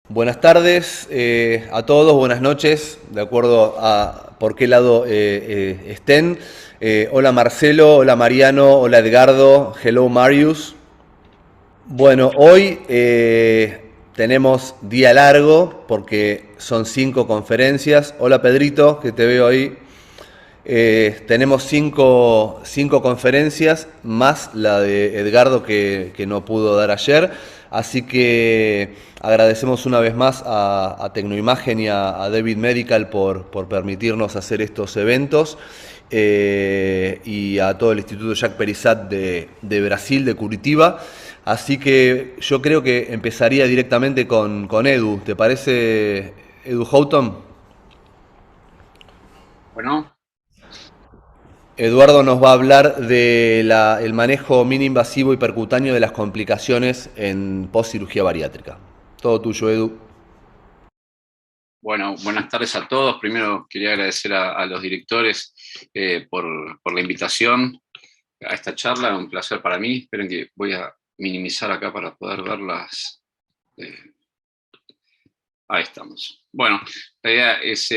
Buenas tardes a todos, buenas noches, de acuerdo a por qué lado estén. Hola Marcelo, hola Mariano, hola Edgardo, hello Marius. Bueno, hoy tenemos día largo porque son 5 conferencias. Hola Pedrito, que te veo ahí. Tenemos cinco conferencias, más la de Edgardo que no pudo dar ayer. Así que agradecemos una vez más a Tecnoimagen y a David Medical por permitirnos hacer estos eventos. Y a todo el Instituto Jacques Perizat de Brasil, de Curitiba. Así que yo creo que empezaría directamente con Edu. ¿Te parece, Edu Houghton? Bueno. Eduardo nos va a hablar del manejo mini-invasivo y percutáneo de las complicaciones en postcirugía bariátrica. Todo tuyo, Edu. Bueno, buenas tardes a todos. Primero quería agradecer a los directores por la invitación a esta charla. Un placer para mí. Esperen que voy a minimizar acá para poder verlas. Ahí estamos. Bueno, la idea es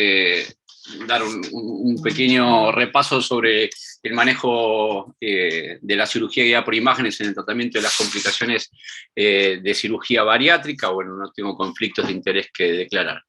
dar un pequeño repaso sobre el manejo de la cirugía guiada por imágenes en el tratamiento de las complicaciones de cirugía bariátrica. Bueno, no tengo conflictos de interés que declarar.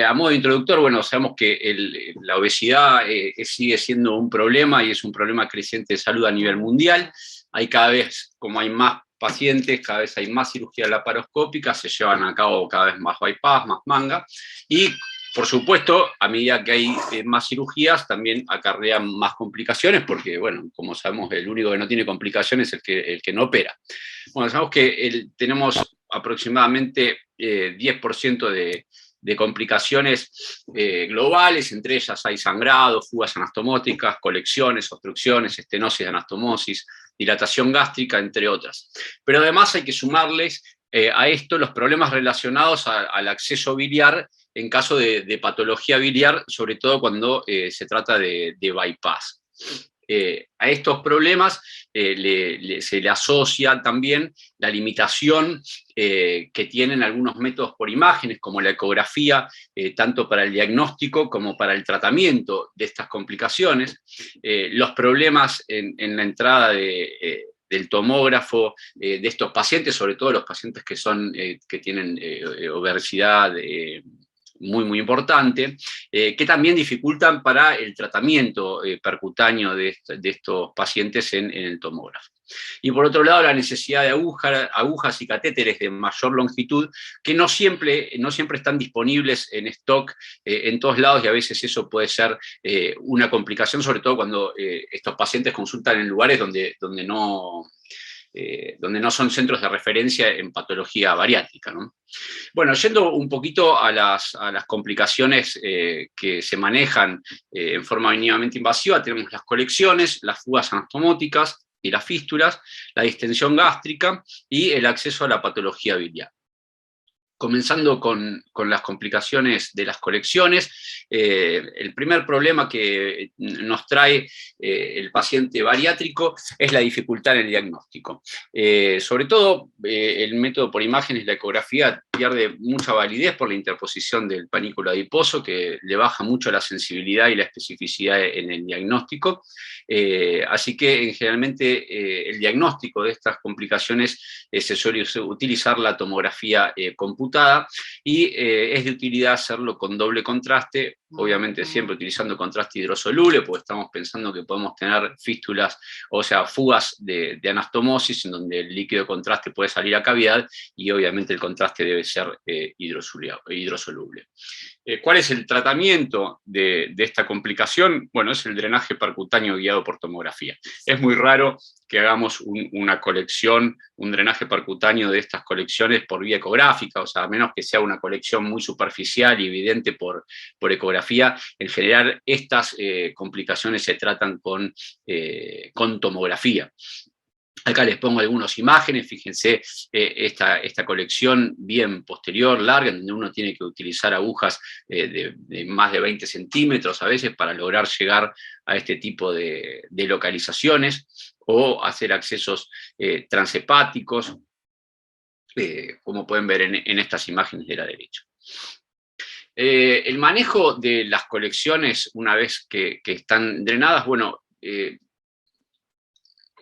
A modo de introductor, bueno, sabemos que la obesidad sigue siendo un problema y es un problema creciente de salud a nivel mundial. Hay cada vez, como hay más pacientes, cada vez hay más cirugía laparoscópica, se llevan a cabo cada vez más bypass, más manga, y por supuesto, a medida que hay más cirugías, también acarrean más complicaciones, porque, bueno, como sabemos, el único que no tiene complicaciones es el que no opera. Bueno, sabemos que tenemos aproximadamente 10% de complicaciones globales, entre ellas hay sangrado, fugas anastomóticas, colecciones, obstrucciones, estenosis, anastomosis, dilatación gástrica, entre otras. Pero además hay que sumarles a esto los problemas relacionados al acceso biliar en caso de patología biliar, sobre todo cuando se trata de bypass. A estos problemas se le asocia también la limitación que tienen algunos métodos por imágenes, como la ecografía, tanto para el diagnóstico como para el tratamiento de estas complicaciones, los problemas en la entrada del tomógrafo de estos pacientes, sobre todo los pacientes que tienen obesidad muy importante, que también dificultan para el tratamiento percutáneo de estos pacientes en el tomógrafo. Y por otro lado, la necesidad de agujas y catéteres de mayor longitud, que no siempre están disponibles en stock en todos lados, y a veces eso puede ser una complicación, sobre todo cuando estos pacientes consultan en lugares donde no son centros de referencia en patología bariátrica, ¿no? Bueno, yendo un poquito a las complicaciones que se manejan en forma mínimamente invasiva, tenemos las colecciones, las fugas anastomóticas y las fístulas, la distensión gástrica y el acceso a la patología biliar. Comenzando con las complicaciones de las colecciones, el primer problema que nos trae el paciente bariátrico es la dificultad en el diagnóstico. Sobre todo, el método por imágenes, la ecografía, pierde mucha validez por la interposición del panículo adiposo, que le baja mucho la sensibilidad y la especificidad en el diagnóstico. Así que, generalmente, el diagnóstico de estas complicaciones se suele utilizar la tomografía computada, y es de utilidad hacerlo con doble contraste, obviamente siempre utilizando contraste hidrosoluble, porque estamos pensando que podemos tener fístulas, o sea, fugas de anastomosis, en donde el líquido de contraste puede salir a cavidad, y obviamente el contraste debe ser hidrosoluble. ¿Cuál es el tratamiento de esta complicación? Bueno, es el drenaje percutáneo guiado por tomografía. Es muy raro que hagamos una colección, un drenaje percutáneo de estas colecciones por vía ecográfica, o sea, a menos que sea una colección muy superficial y evidente por ecografía. En general, estas complicaciones se tratan con tomografía. Acá les pongo algunas imágenes, fíjense esta colección bien posterior, larga, en donde uno tiene que utilizar agujas de más de 20 centímetros a veces para lograr llegar a este tipo de localizaciones, o hacer accesos transhepáticos, como pueden ver en estas imágenes de la derecha. El manejo de las colecciones, una vez que están drenadas, bueno,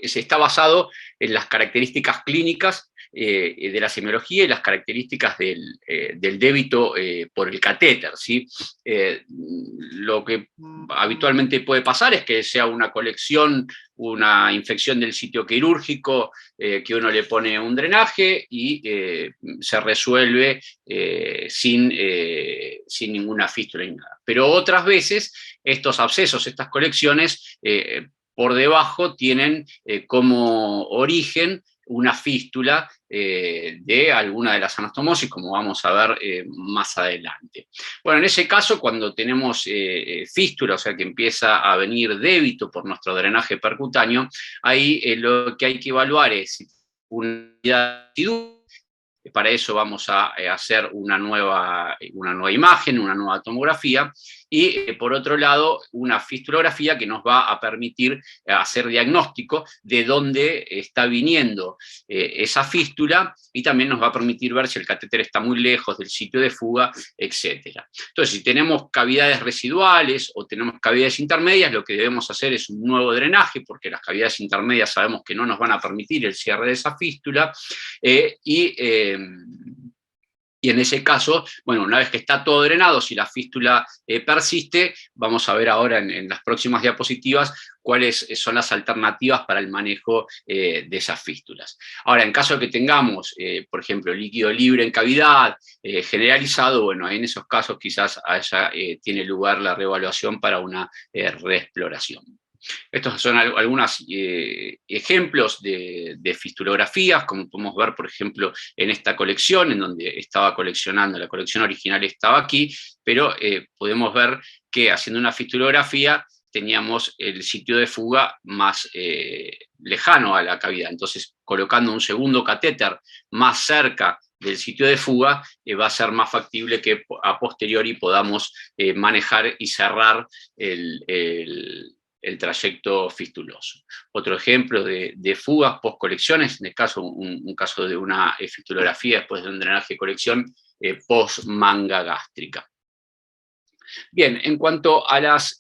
está basado en las características clínicas de la semiología y las características del débito por el catéter, ¿sí? Lo que habitualmente puede pasar es que sea una colección, una infección del sitio quirúrgico, que uno le pone un drenaje y se resuelve sin ninguna fístula ni nada. Pero otras veces estos abscesos, estas colecciones, por debajo tienen como origen una fístula de alguna de las anastomosis, como vamos a ver más adelante. Bueno, en ese caso, cuando tenemos fístula, o sea que empieza a venir débito por nuestro drenaje percutáneo, ahí lo que hay que evaluar es una unidad. Para eso vamos a hacer una nueva imagen, una nueva tomografía, y por otro lado una fistulografía que nos va a permitir hacer diagnóstico de dónde está viniendo esa fístula, y también nos va a permitir ver si el catéter está muy lejos del sitio de fuga, etc. Entonces, si tenemos cavidades residuales o tenemos cavidades intermedias, lo que debemos hacer es un nuevo drenaje, porque las cavidades intermedias sabemos que no nos van a permitir el cierre de esa fístula, y en ese caso, bueno, una vez que está todo drenado, si la fístula persiste, vamos a ver ahora en las próximas diapositivas cuáles son las alternativas para el manejo de esas fístulas. Ahora, en caso de que tengamos, por ejemplo, líquido libre en cavidad, generalizado, bueno, en esos casos quizás tiene lugar la reevaluación para una reexploración. Estos son algunos ejemplos de fistulografías, como podemos ver, por ejemplo, en esta colección, en donde estaba coleccionando, la colección original estaba aquí, pero podemos ver que haciendo una fistulografía teníamos el sitio de fuga más lejano a la cavidad. Entonces, colocando un segundo catéter más cerca del sitio de fuga, va a ser más factible que a posteriori podamos manejar y cerrar el trayecto fistuloso. Otro ejemplo de fugas post-colecciones, en este caso un caso de una fistulografía después de un drenaje de colección post-manga gástrica. Bien, en cuanto a las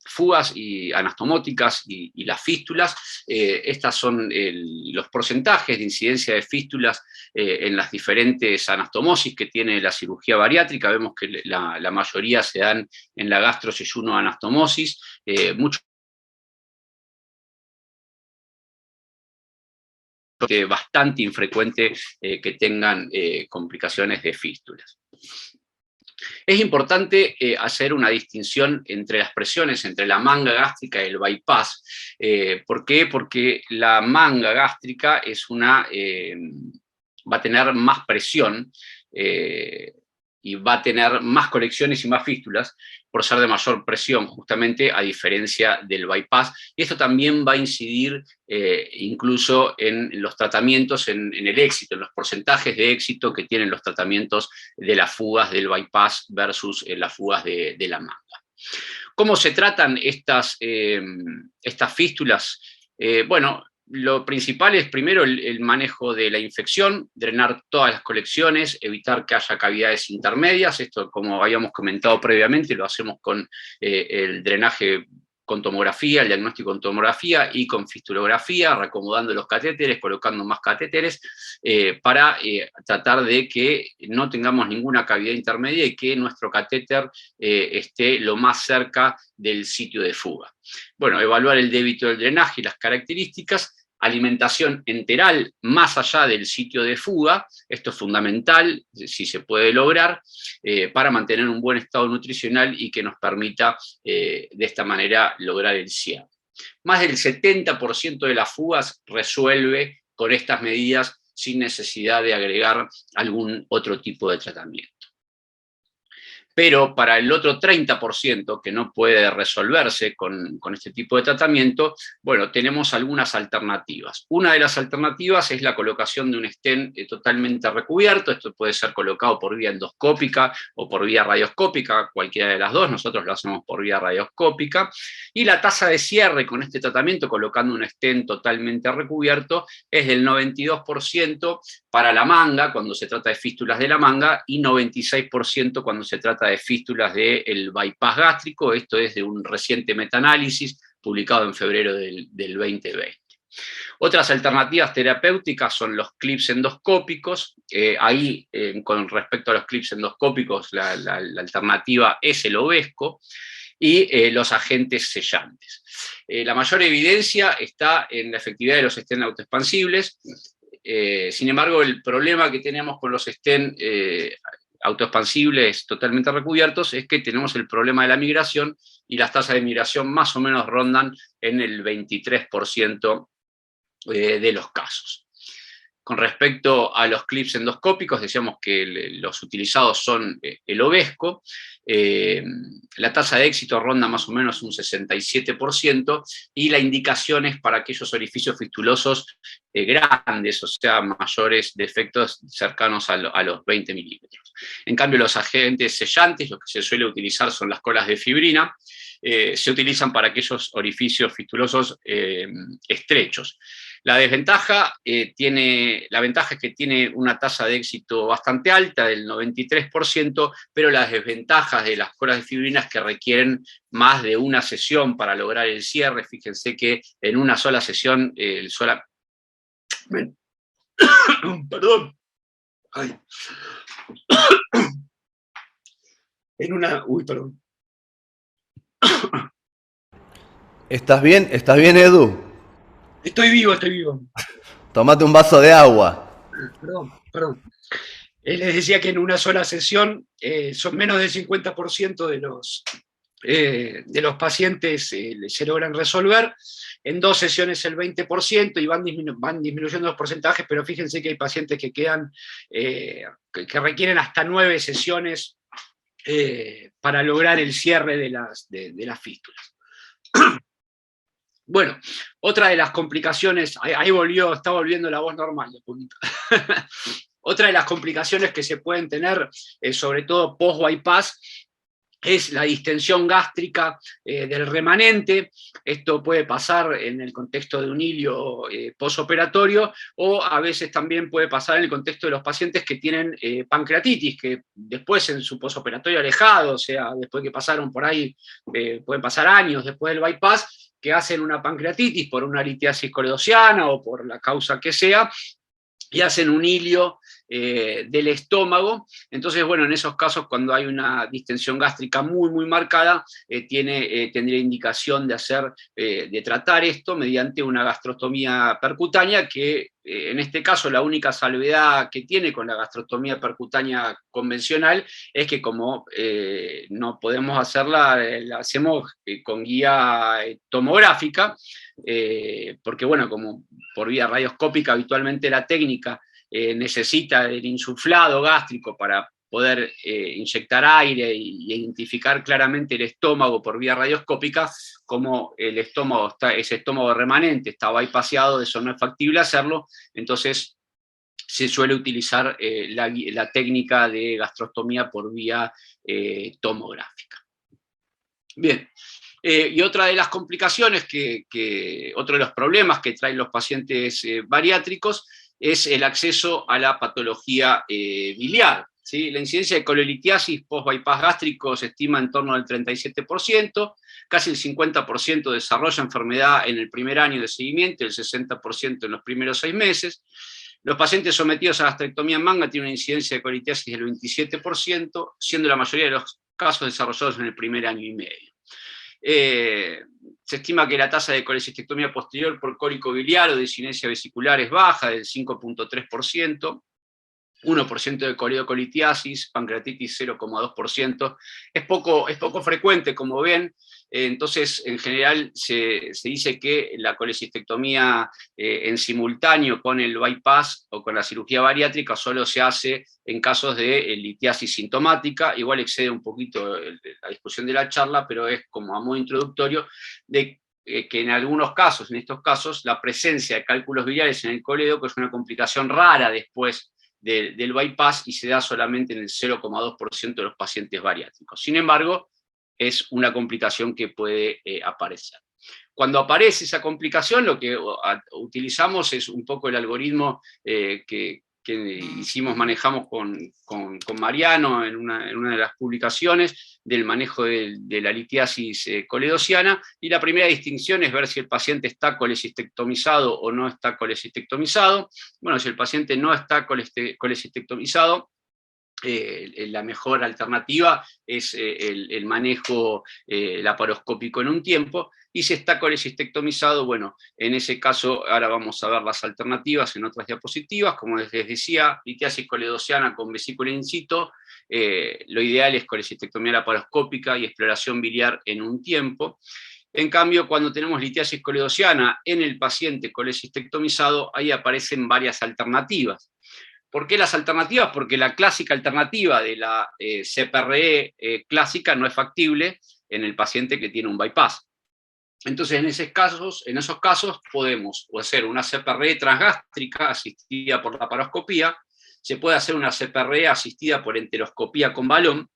fugas anastomóticas y las fístulas, estas son los porcentajes de incidencia de fístulas en las diferentes anastomosis que tiene la cirugía bariátrica. Vemos que la mayoría se dan en la gastroseyuno anastomosis, mucho bastante infrecuente que tengan complicaciones de fístulas. Es importante hacer una distinción entre las presiones, entre la manga gástrica y el bypass. ¿Por qué? Porque la manga gástrica va a tener más presión y va a tener más conexiones y más fístulas por ser de mayor presión, justamente a diferencia del bypass. Y esto también va a incidir incluso en los tratamientos, en el éxito, en los porcentajes de éxito que tienen los tratamientos de las fugas del bypass versus las fugas de la manga. ¿Cómo se tratan estas fístulas? Bueno, lo principal es primero el manejo de la infección, drenar todas las colecciones, evitar que haya cavidades intermedias. Esto, como habíamos comentado previamente, lo hacemos con el drenaje con tomografía, el diagnóstico con tomografía y con fistulografía, reacomodando los catéteres, colocando más catéteres, para tratar de que no tengamos ninguna cavidad intermedia y que nuestro catéter esté lo más cerca del sitio de fuga. Bueno, evaluar el débito del drenaje y las características, alimentación enteral más allá del sitio de fuga, esto es fundamental, si se puede lograr, para mantener un buen estado nutricional y que nos permita de esta manera lograr el cierre. Más del 70% de las fugas resuelve con estas medidas sin necesidad de agregar algún otro tipo de tratamiento. Pero para el otro 30% que no puede resolverse con este tipo de tratamiento, bueno, tenemos algunas alternativas. Una de las alternativas es la colocación de un stent totalmente recubierto. Esto puede ser colocado por vía endoscópica o por vía radioscópica, cualquiera de las dos. Nosotros lo hacemos por vía radioscópica. Y la tasa de cierre con este tratamiento, colocando un stent totalmente recubierto, es del 92% para la manga, cuando se trata de fístulas de la manga, y 96% cuando se trata de fístulas del bypass gástrico. Esto es de un reciente metaanálisis publicado en febrero del 2020. Otras alternativas terapéuticas son los clips endoscópicos. Con respecto a los clips endoscópicos, la alternativa es el Ovesco, y los agentes sellantes. La mayor evidencia está en la efectividad de los stents autoexpansibles. Sin embargo, el problema que tenemos con los stents autoexpansibles totalmente recubiertos es que tenemos el problema de la migración, y las tasas de migración más o menos rondan en el 23% de los casos. Con respecto a los clips endoscópicos, decíamos que los utilizados son el Ovesco. La tasa de éxito ronda más o menos un 67%, y la indicación es para aquellos orificios fistulosos grandes, o sea, mayores de efectos cercanos a los 20 milímetros. En cambio, los agentes sellantes, lo que se suele utilizar son las colas de fibrina, se utilizan para aquellos orificios fistulosos estrechos. La ventaja es que tiene una tasa de éxito bastante alta, del 93%, pero las desventajas de las colas de fibrina es que requieren más de una sesión para lograr el cierre. Fíjense que en una sola sesión, perdón. Ay. Perdón. ¿Estás bien? ¿Estás bien, Edu? Estoy vivo. Tomate un vaso de agua. Perdón. Les decía que en una sola sesión son menos del 50% de los pacientes se logran resolver. En 2 sesiones el 20%, y van disminuyendo los porcentajes, pero fíjense que hay pacientes que quedan, que requieren hasta 9 sesiones para lograr el cierre de las fístulas. Bueno, otra de las complicaciones, está volviendo la voz normal de poquito. Otra de las complicaciones que se pueden tener, sobre todo post-bypass, es la distensión gástrica del remanente. Esto puede pasar en el contexto de un hilio posoperatorio, o a veces también puede pasar en el contexto de los pacientes que tienen pancreatitis, que después en su posoperatorio alejado, o sea, después que pasaron por ahí, pueden pasar años después del bypass, que hacen una pancreatitis por una litiasis coledociana o por la causa que sea, y hacen un hilio del estómago. Entonces, bueno, en esos casos, cuando hay una distensión gástrica muy, muy marcada, tendría indicación de tratar esto mediante una gastrostomía percutánea, que en este caso la única salvedad que tiene con la gastrostomía percutánea convencional es que como no podemos hacerla, la hacemos con guía tomográfica, porque bueno, como por vía radioscópica habitualmente la técnica necesita el insuflado gástrico para poder inyectar aire e identificar claramente el estómago por vía radioscópica. Como el estómago ese estómago remanente está bypaseado, eso no es factible hacerlo, entonces se suele utilizar la técnica de gastrostomía por vía tomográfica. Bien. Y otra de las complicaciones, otro de los problemas que traen los pacientes bariátricos es el acceso a la patología biliar. ¿Sí? La incidencia de colelitiasis post-bypass gástrico se estima en torno al 37%, casi el 50% desarrolla enfermedad en el primer año de seguimiento, el 60% en los primeros 6 meses. Los pacientes sometidos a gastrectomía en manga tienen una incidencia de colelitiasis del 27%, siendo la mayoría de los casos desarrollados en el primer año y medio. Se estima que la tasa de colecistectomía posterior por cólico biliar o disinesia vesicular es baja, del 5.3%, 1% de coledocolitiasis, pancreatitis 0,2%. Es poco frecuente, como ven. Entonces, en general, se dice que la colecistectomía en simultáneo con el bypass o con la cirugía bariátrica solo se hace en casos de litiasis sintomática. Igual excede un poquito la discusión de la charla, pero es como a modo introductorio de que en algunos casos, en estos casos, la presencia de cálculos biliares en el coledo, que es una complicación rara después del bypass, y se da solamente en el 0,2% de los pacientes bariátricos. Sin embargo, es una complicación que puede aparecer. Cuando aparece esa complicación, lo que utilizamos es un poco el algoritmo que manejamos con Mariano en una de las publicaciones del manejo de la litiasis coledociana, y la primera distinción es ver si el paciente está colecistectomizado o no está colecistectomizado. Bueno, si el paciente no está colecistectomizado, la mejor alternativa es el manejo laparoscópico en un tiempo, y si está colecistectomizado, bueno, en ese caso ahora vamos a ver las alternativas en otras diapositivas. Como les decía, litiasis coledociana con vesícula in situ, lo ideal es colecistectomía laparoscópica y exploración biliar en un tiempo. En cambio, cuando tenemos litiasis coledociana en el paciente colecistectomizado, ahí aparecen varias alternativas. ¿Por qué las alternativas? Porque la clásica alternativa de la CPRE clásica no es factible en el paciente que tiene un bypass. Entonces, en esos casos podemos hacer una CPRE transgástrica asistida por laparoscopía, se puede hacer una CPRE asistida por enteroscopía con balón,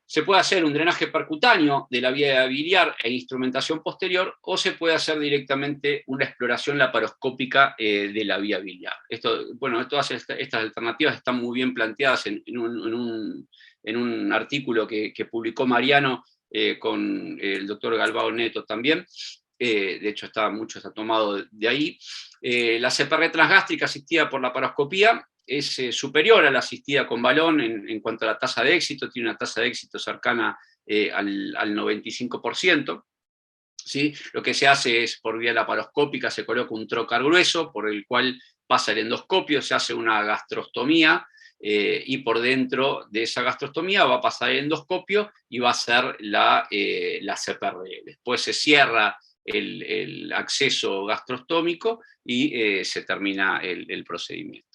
se puede hacer un drenaje percutáneo de la vía biliar e instrumentación posterior, o se puede hacer directamente una exploración laparoscópica de la vía biliar. Todas estas alternativas están muy bien planteadas en un artículo que publicó Mariano con el doctor Galbao Neto también. De hecho, mucho está tomado de ahí. La CPR transgástrica asistida por laparoscopía es superior a la asistida con balón en cuanto a la tasa de éxito, tiene una tasa de éxito cercana al 95%. ¿Sí? Lo que se hace es, por vía laparoscópica, se coloca un trocar grueso por el cual pasa el endoscopio, se hace una gastrostomía, y por dentro de esa gastrostomía va a pasar el endoscopio y va a ser la CPR. Después se cierra el acceso gastrostómico y se termina el procedimiento.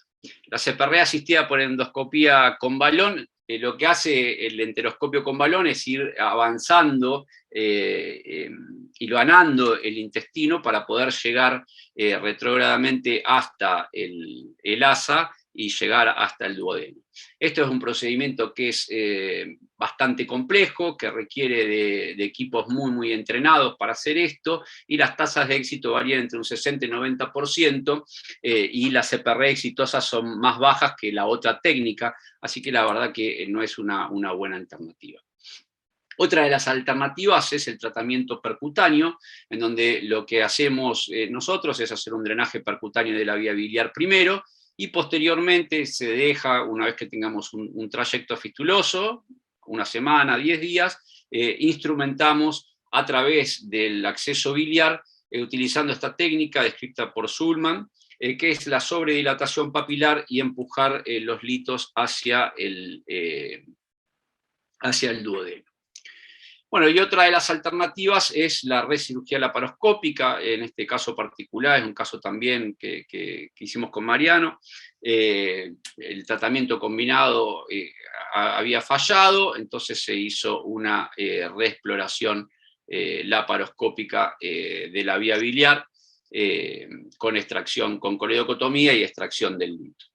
La CPR asistida por endoscopía con balón, lo que hace el enteroscopio con balón es ir avanzando, hilvanando el intestino para poder llegar retrógradamente hasta el asa y llegar hasta el duodeno. Esto es un procedimiento que es bastante complejo, que requiere de equipos muy entrenados para hacer esto, y las tasas de éxito varían entre un 60 y 90%, y las CPR exitosas son más bajas que la otra técnica, así que la verdad que no es una buena alternativa. Otra de las alternativas es el tratamiento percutáneo, en donde lo que hacemos nosotros es hacer un drenaje percutáneo de la vía biliar primero, y posteriormente se deja, una vez que tengamos un trayecto fistuloso, una semana, 10 días, instrumentamos a través del acceso biliar, utilizando esta técnica descrita por Sulman, que es la sobredilatación papilar y empujar los litos hacia el duodeno. Bueno, y otra de las alternativas es la recirugía laparoscópica, en este caso particular, es un caso también que hicimos con Mariano. El tratamiento combinado había fallado, entonces se hizo una reexploración laparoscópica de la vía biliar, con extracción, con coledocotomía y extracción del lito.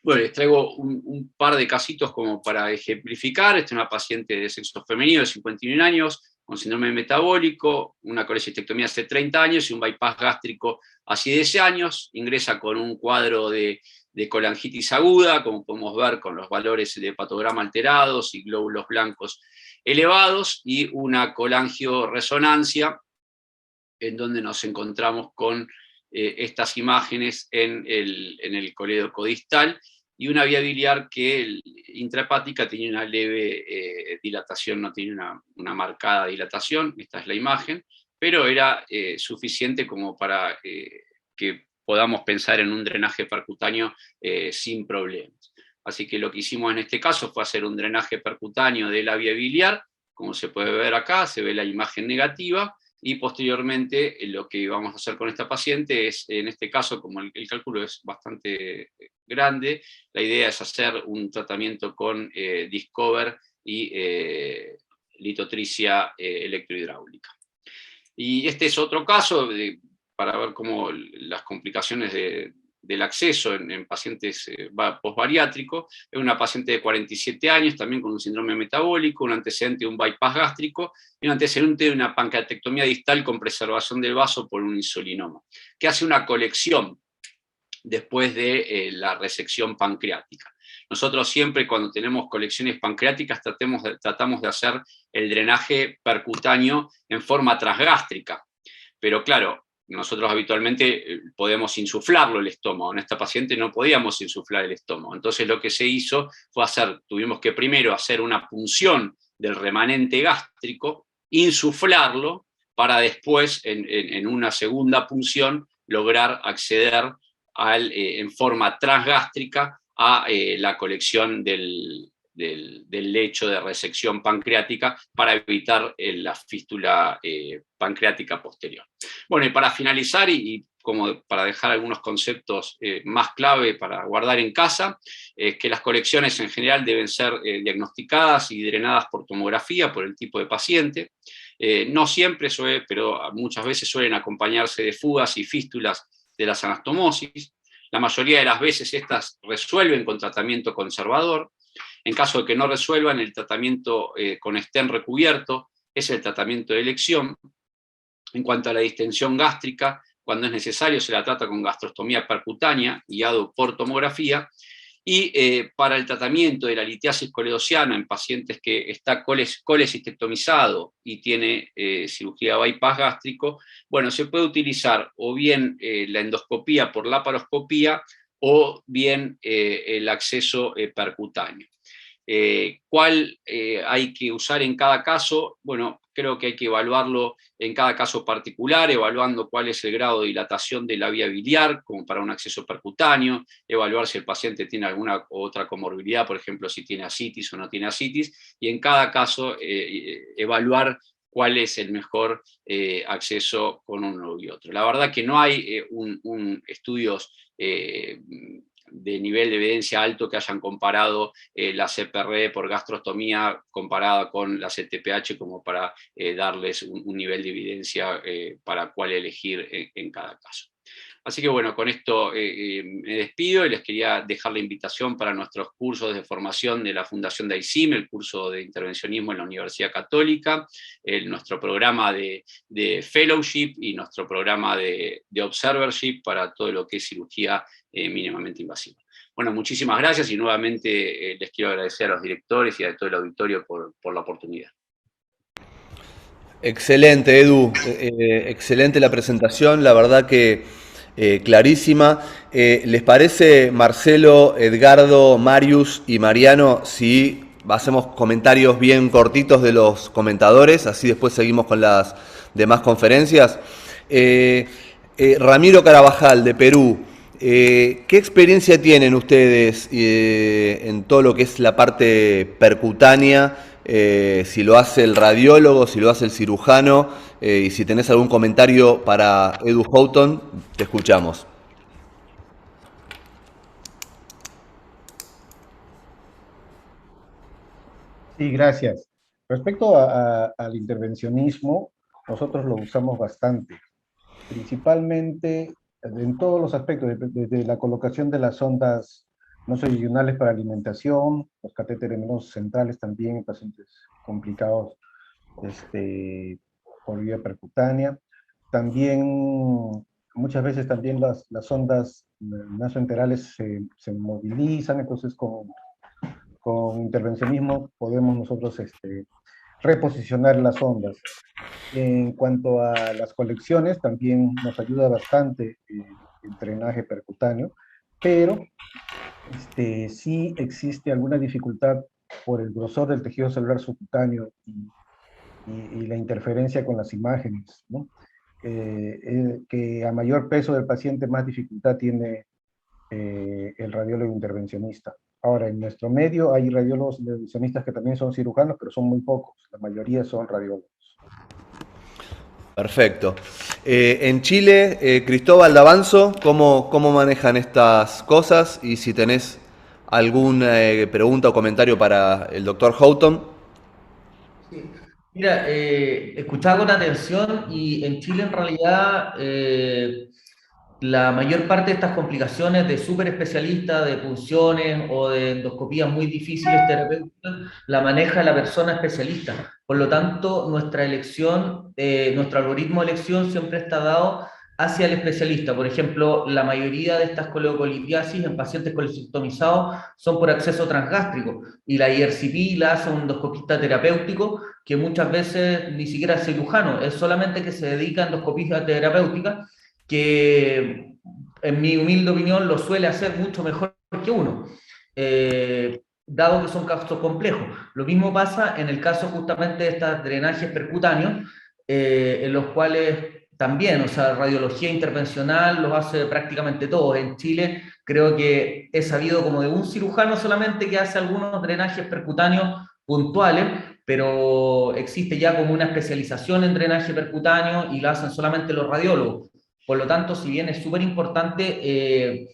Bueno, les traigo un par de casitos como para ejemplificar. Esta es una paciente de sexo femenino de 51 años, con síndrome metabólico, una colecistectomía hace 30 años y un bypass gástrico hace 10 años. Ingresa con un cuadro de colangitis aguda, como podemos ver con los valores de hepatograma alterados y glóbulos blancos elevados, y una colangioresonancia, en donde nos encontramos con estas imágenes en el colédoco distal, y una vía biliar que intrahepática tenía una leve dilatación, no tiene una marcada dilatación, esta es la imagen, pero era suficiente como para que podamos pensar en un drenaje percutáneo sin problemas. Así que lo que hicimos en este caso fue hacer un drenaje percutáneo de la vía biliar, como se puede ver acá, se ve la imagen negativa, y posteriormente lo que vamos a hacer con esta paciente es, en este caso, como el cálculo es bastante grande, la idea es hacer un tratamiento con Discover y litotricia electrohidráulica. Y este es otro caso para ver cómo las complicaciones del acceso en pacientes posbariátricos. Es una paciente de 47 años, también con un síndrome metabólico, un antecedente de un bypass gástrico y un antecedente de una pancreatectomía distal con preservación del vaso por un insulinoma, que hace una colección después de la resección pancreática. Nosotros siempre, cuando tenemos colecciones pancreáticas, tratamos de hacer el drenaje percutáneo en forma transgástrica, pero claro, nosotros habitualmente podemos insuflarlo el estómago. En esta paciente no podíamos insuflar el estómago. Entonces lo que se hizo fue tuvimos que primero hacer una punción del remanente gástrico, insuflarlo, para después, en una segunda punción, lograr acceder en forma transgástrica a la colección del lecho de resección pancreática, para evitar la fístula pancreática posterior. Bueno, y para finalizar, y como para dejar algunos conceptos más clave para guardar en casa, es que las colecciones en general deben ser diagnosticadas y drenadas por tomografía, por el tipo de paciente. No siempre pero muchas veces suelen acompañarse de fugas y fístulas de las anastomosis. La mayoría de las veces estas resuelven con tratamiento conservador. En caso de que no resuelvan, el tratamiento con stent recubierto es el tratamiento de elección. En cuanto a la distensión gástrica, cuando es necesario se la trata con gastrostomía percutánea, guiado por tomografía. Y para el tratamiento de la litiasis coledociana en pacientes que está colecistectomizado y tiene cirugía bypass gástrico, bueno, se puede utilizar o bien la endoscopía por laparoscopía, o bien el acceso percutáneo. ¿Cuál hay que usar en cada caso? Bueno, creo que hay que evaluarlo en cada caso particular, evaluando cuál es el grado de dilatación de la vía biliar, como para un acceso percutáneo, evaluar si el paciente tiene alguna otra comorbilidad, por ejemplo, si tiene ascitis o no tiene ascitis, y en cada caso evaluar cuál es el mejor acceso con uno y otro. La verdad que no hay estudios de nivel de evidencia alto que hayan comparado la CPR por gastrostomía comparada con la CTPH, como para darles un nivel de evidencia para cuál elegir en cada caso. Así que bueno, con esto me despido y les quería dejar la invitación para nuestros cursos de formación de la Fundación DAICIM, el curso de intervencionismo en la Universidad Católica, nuestro programa de fellowship y nuestro programa de observership para todo lo que es cirugía mínimamente invasiva. Bueno, muchísimas gracias y nuevamente les quiero agradecer a los directores y a todo el auditorio por la oportunidad. Excelente, Edu. Excelente la presentación, la verdad que clarísima. ¿Les parece, Marcelo, Edgardo, Marius y Mariano, si hacemos comentarios bien cortitos de los comentadores, así después seguimos con las demás conferencias? Ramiro Carabajal, de Perú. ¿Qué experiencia tienen ustedes en todo lo que es la parte percutánea? Si lo hace el radiólogo, si lo hace el cirujano, y si tenés algún comentario para Edu Houghton, te escuchamos. Sí, gracias. Respecto al intervencionismo, nosotros lo usamos bastante, principalmente en todos los aspectos, desde la colocación de las sondas no solidionales para alimentación, los catéteres venosos centrales también en pacientes complicados por vía percutánea. También, muchas veces también las sondas nasoenterales se movilizan, entonces con intervencionismo podemos nosotros reposicionar las ondas. En cuanto a las colecciones, también nos ayuda bastante el drenaje percutáneo, pero sí existe alguna dificultad por el grosor del tejido celular subcutáneo y la interferencia con las imágenes, ¿no? Que a mayor peso del paciente más dificultad tiene el radiólogo intervencionista. Ahora, en nuestro medio hay radiólogos intervencionistas que también son cirujanos, pero son muy pocos, la mayoría son radiólogos. Perfecto. En Chile, Cristóbal Davanzo, ¿cómo manejan estas cosas? Y si tenés alguna pregunta o comentario para el doctor Houghton. Sí. Mira, escuchaba con atención y en Chile en realidad la mayor parte de estas complicaciones de súper especialistas, de punciones o de endoscopías muy difíciles terapéuticas, la maneja la persona especialista. Por lo tanto, nuestra elección, nuestro algoritmo de elección siempre está dado hacia el especialista. Por ejemplo, la mayoría de estas coleocolitiasis en pacientes colesintomizados son por acceso transgástrico y la IRCP la hace un endoscopista terapéutico que muchas veces ni siquiera es cirujano, es solamente que se dedica a endoscopía terapéutica, que en mi humilde opinión lo suele hacer mucho mejor que uno, dado que son casos complejos. Lo mismo pasa en el caso justamente de estos drenajes percutáneos, en los cuales también, o sea, radiología intervencional los hace prácticamente todos. En Chile creo que he sabido como de un cirujano solamente que hace algunos drenajes percutáneos puntuales, pero existe ya como una especialización en drenaje percutáneo y lo hacen solamente los radiólogos. Por lo tanto, si bien es súper importante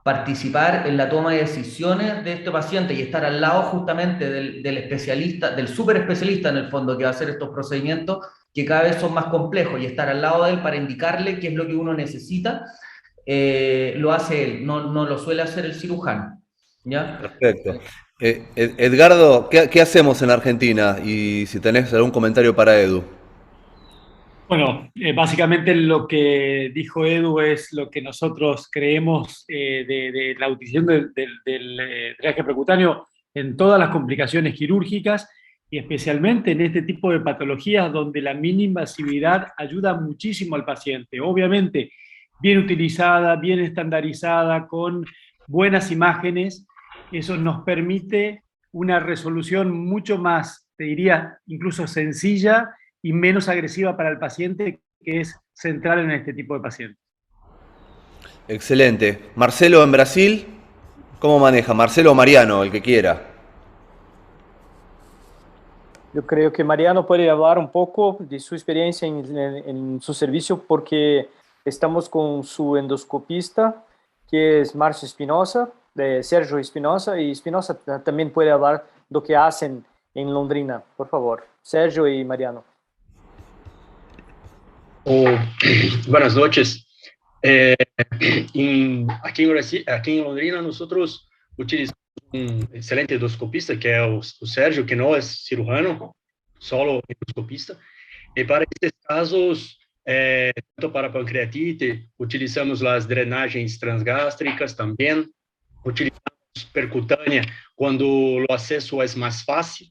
participar en la toma de decisiones de este paciente y estar al lado justamente del especialista, del súper especialista en el fondo que va a hacer estos procedimientos, que cada vez son más complejos, y estar al lado de él para indicarle qué es lo que uno necesita, lo hace él, no lo suele hacer el cirujano. ¿Ya? Perfecto. Edgardo, ¿qué hacemos en Argentina? Y si tenés algún comentario para Edu. Bueno, básicamente lo que dijo Edu es lo que nosotros creemos de la utilización del drenaje percutáneo en todas las complicaciones quirúrgicas y especialmente en este tipo de patologías donde la mínima invasividad ayuda muchísimo al paciente. Obviamente, bien utilizada, bien estandarizada, con buenas imágenes, eso nos permite una resolución mucho más, te diría, incluso sencilla y menos agresiva para el paciente, que es central en este tipo de pacientes. Excelente. Marcelo, en Brasil, ¿cómo maneja? Marcelo o Mariano, el que quiera. Yo creo que Mariano puede hablar un poco de su experiencia en su servicio, porque estamos con su endoscopista, que es Márcio Espinosa, de Sergio Espinosa, y Espinosa también puede hablar de lo que hacen en Londrina. Por favor, Sergio y Mariano. Buenas noches. Aqui em Londrina, nosotros utilizamos um excelente endoscopista, que é o Sérgio, que não é cirurgião, solo endoscopista. E para esses casos, tanto para pancreatite, utilizamos as drenagens transgástricas também, utilizamos percutânea quando o acesso é mais fácil.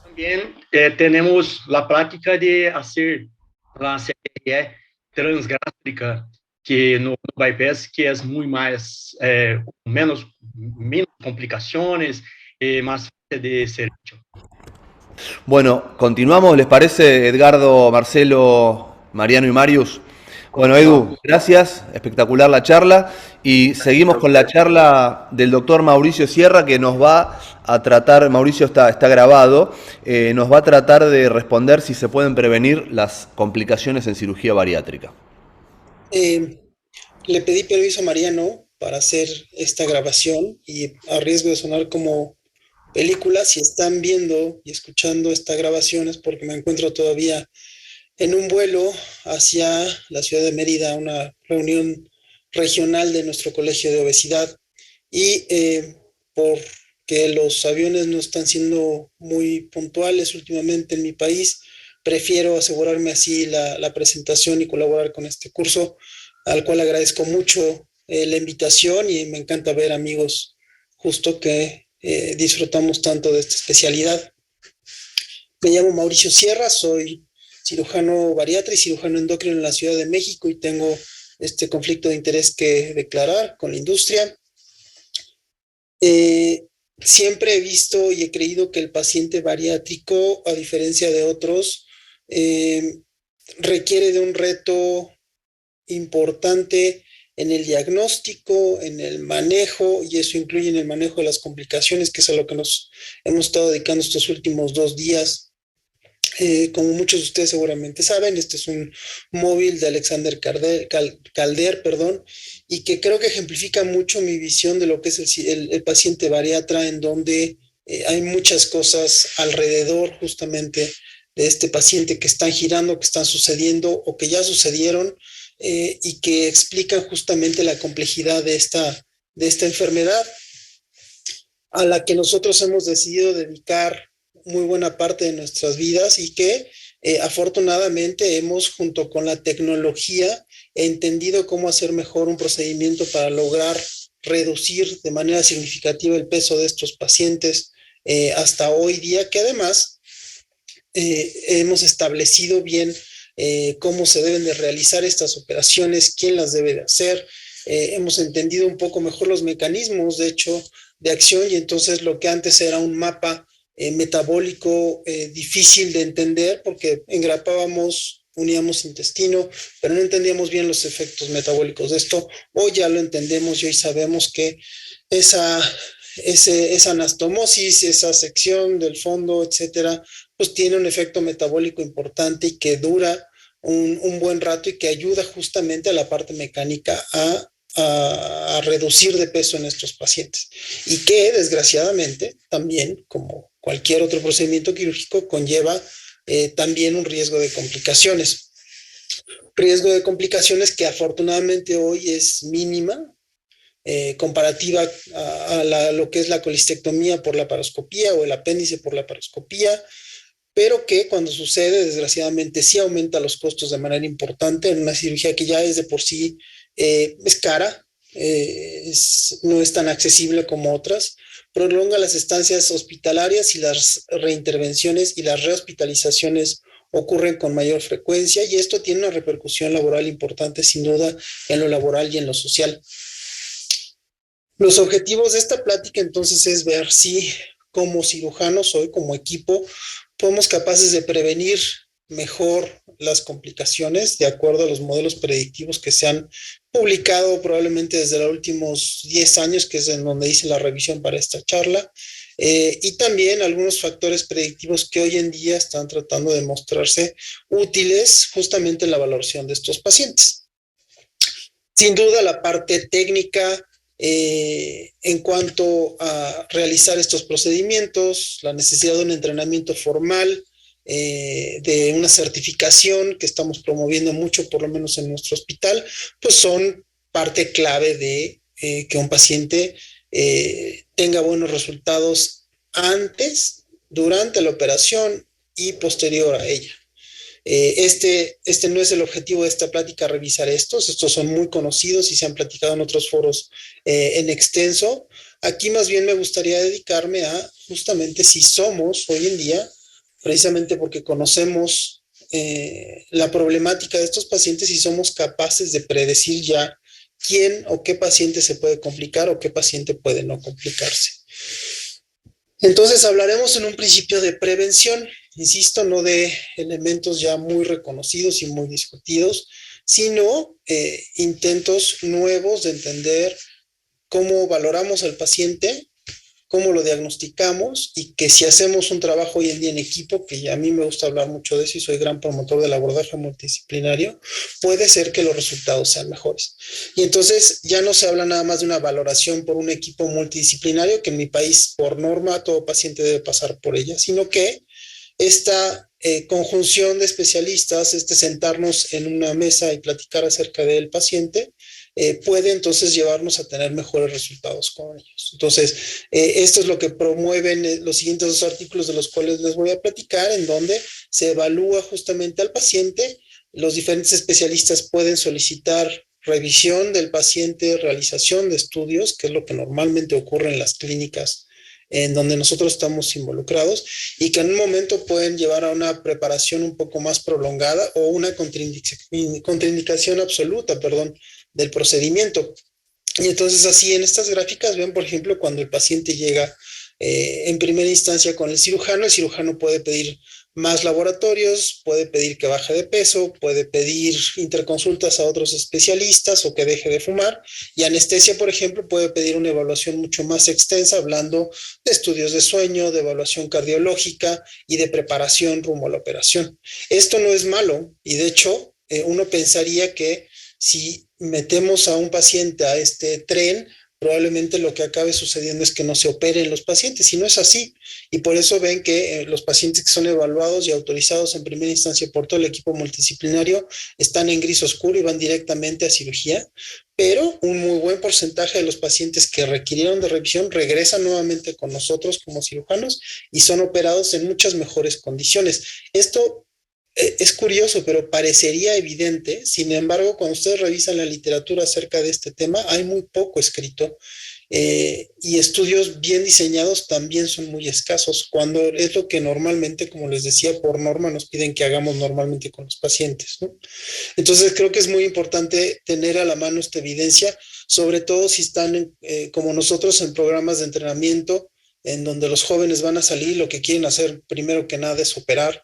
Também temos a prática de fazer a CRE transgástrica, que no bypass, que é muito mais, menos complicaciones, más fácil de ser hecho. Bueno, continuamos, ¿les parece, Edgardo, Marcelo, Mariano y Marius? Bueno, Edu, gracias, espectacular la charla, y seguimos con la charla del doctor Mauricio Sierra, que nos va a tratar, Mauricio está grabado, nos va a tratar de responder si se pueden prevenir las complicaciones en cirugía bariátrica. Le pedí permiso a Mariano para hacer esta grabación y a riesgo de sonar como película, si están viendo y escuchando esta grabación es porque me encuentro todavía en un vuelo hacia la ciudad de Mérida, una reunión regional de nuestro colegio de obesidad, y porque los aviones no están siendo muy puntuales últimamente en mi país, prefiero asegurarme así la presentación y colaborar con este curso, al cual agradezco mucho la invitación, y me encanta ver amigos justo que disfrutamos tanto de esta especialidad. Me llamo Mauricio Sierra, soy cirujano bariatra y cirujano endocrino en la Ciudad de México, y tengo este conflicto de interés que declarar con la industria. Siempre he visto y he creído que el paciente bariátrico, a diferencia de otros, requiere de un reto importante en el diagnóstico, en el manejo, y eso incluye en el manejo de las complicaciones, que es a lo que nos hemos estado dedicando estos últimos 2 días. Como muchos de ustedes seguramente saben, este es un móvil de Alexander Calder, y que creo que ejemplifica mucho mi visión de lo que es el paciente bariatra, en donde hay muchas cosas alrededor justamente de este paciente que están girando, que están sucediendo o que ya sucedieron, y que explican justamente la complejidad de esta enfermedad, a la que nosotros hemos decidido dedicar muy buena parte de nuestras vidas, y que afortunadamente hemos, junto con la tecnología, entendido cómo hacer mejor un procedimiento para lograr reducir de manera significativa el peso de estos pacientes hasta hoy día, que además hemos establecido bien cómo se deben de realizar estas operaciones, quién las debe de hacer. Hemos entendido un poco mejor los mecanismos, de hecho, de acción, y entonces lo que antes era un mapa metabólico difícil de entender, porque engrapábamos, uníamos intestino, pero no entendíamos bien los efectos metabólicos de esto. Hoy ya lo entendemos, y hoy sabemos que esa anastomosis, esa sección del fondo, etcétera, pues tiene un efecto metabólico importante y que dura un buen rato, y que ayuda justamente a la parte mecánica a reducir de peso en estos pacientes, y que desgraciadamente también, como cualquier otro procedimiento quirúrgico, conlleva también un riesgo de complicaciones. Riesgo de complicaciones que afortunadamente hoy es mínima, comparativa a lo que es la colistectomía por laparoscopía o el apéndice por laparoscopía, pero que cuando sucede, desgraciadamente, sí aumenta los costos de manera importante en una cirugía que ya es de por sí es cara, no es tan accesible como otras, prolonga las estancias hospitalarias, y las reintervenciones y las rehospitalizaciones ocurren con mayor frecuencia, y esto tiene una repercusión laboral importante, sin duda, en lo laboral y en lo social. Los objetivos de esta plática, entonces, es ver si como cirujanos, hoy como equipo, somos capaces de prevenir mejor las complicaciones de acuerdo a los modelos predictivos que se han publicado probablemente desde los últimos 10 años, que es en donde hice la revisión para esta charla, y también algunos factores predictivos que hoy en día están tratando de mostrarse útiles justamente en la valoración de estos pacientes. Sin duda, la parte técnica en cuanto a realizar estos procedimientos, la necesidad de un entrenamiento formal, de una certificación que estamos promoviendo mucho, por lo menos en nuestro hospital, pues son parte clave de que un paciente tenga buenos resultados antes, durante la operación y posterior a ella. Este no es el objetivo de esta plática, revisar estos son muy conocidos y se han platicado en otros foros en extenso. Aquí más bien me gustaría dedicarme a justamente si somos hoy en día, precisamente porque conocemos la problemática de estos pacientes, si somos capaces de predecir ya quién o qué paciente se puede complicar o qué paciente puede no complicarse. Entonces hablaremos en un principio de prevención, insisto, no de elementos ya muy reconocidos y muy discutidos, sino intentos nuevos de entender cómo valoramos al paciente, cómo lo diagnosticamos y que si hacemos un trabajo hoy en día en equipo, que a mí me gusta hablar mucho de eso y soy gran promotor del abordaje multidisciplinario, puede ser que los resultados sean mejores. Y entonces ya no se habla nada más de una valoración por un equipo multidisciplinario, que en mi país por norma todo paciente debe pasar por ella, sino que esta conjunción de especialistas, sentarnos en una mesa y platicar acerca del paciente, puede entonces llevarnos a tener mejores resultados con ellos. Entonces, esto es lo que promueven los siguientes dos artículos de los cuales les voy a platicar, en donde se evalúa justamente al paciente. Los diferentes especialistas pueden solicitar revisión del paciente, realización de estudios, que es lo que normalmente ocurre en las clínicas en donde nosotros estamos involucrados, y que en un momento pueden llevar a una preparación un poco más prolongada o una contraindicación absoluta, del procedimiento. Y entonces así en estas gráficas ven, por ejemplo, cuando el paciente llega en primera instancia con el cirujano puede pedir más laboratorios, puede pedir que baje de peso, puede pedir interconsultas a otros especialistas o que deje de fumar, y anestesia, por ejemplo, puede pedir una evaluación mucho más extensa, hablando de estudios de sueño, de evaluación cardiológica y de preparación rumbo a la operación. Esto no es malo, y de hecho uno pensaría que si metemos a un paciente a este tren, probablemente lo que acabe sucediendo es que no se operen los pacientes, y no es así. Y por eso ven que los pacientes que son evaluados y autorizados en primera instancia por todo el equipo multidisciplinario están en gris oscuro y van directamente a cirugía, pero un muy buen porcentaje de los pacientes que requirieron de revisión regresan nuevamente con nosotros como cirujanos y son operados en muchas mejores condiciones. Esto es curioso, pero parecería evidente. Sin embargo, cuando ustedes revisan la literatura acerca de este tema, hay muy poco escrito, y estudios bien diseñados también son muy escasos, cuando es lo que normalmente, como les decía, por norma nos piden que hagamos normalmente con los pacientes, ¿no? Entonces creo que es muy importante tener a la mano esta evidencia, sobre todo si están como nosotros en programas de entrenamiento, en donde los jóvenes van a salir, lo que quieren hacer primero que nada es operar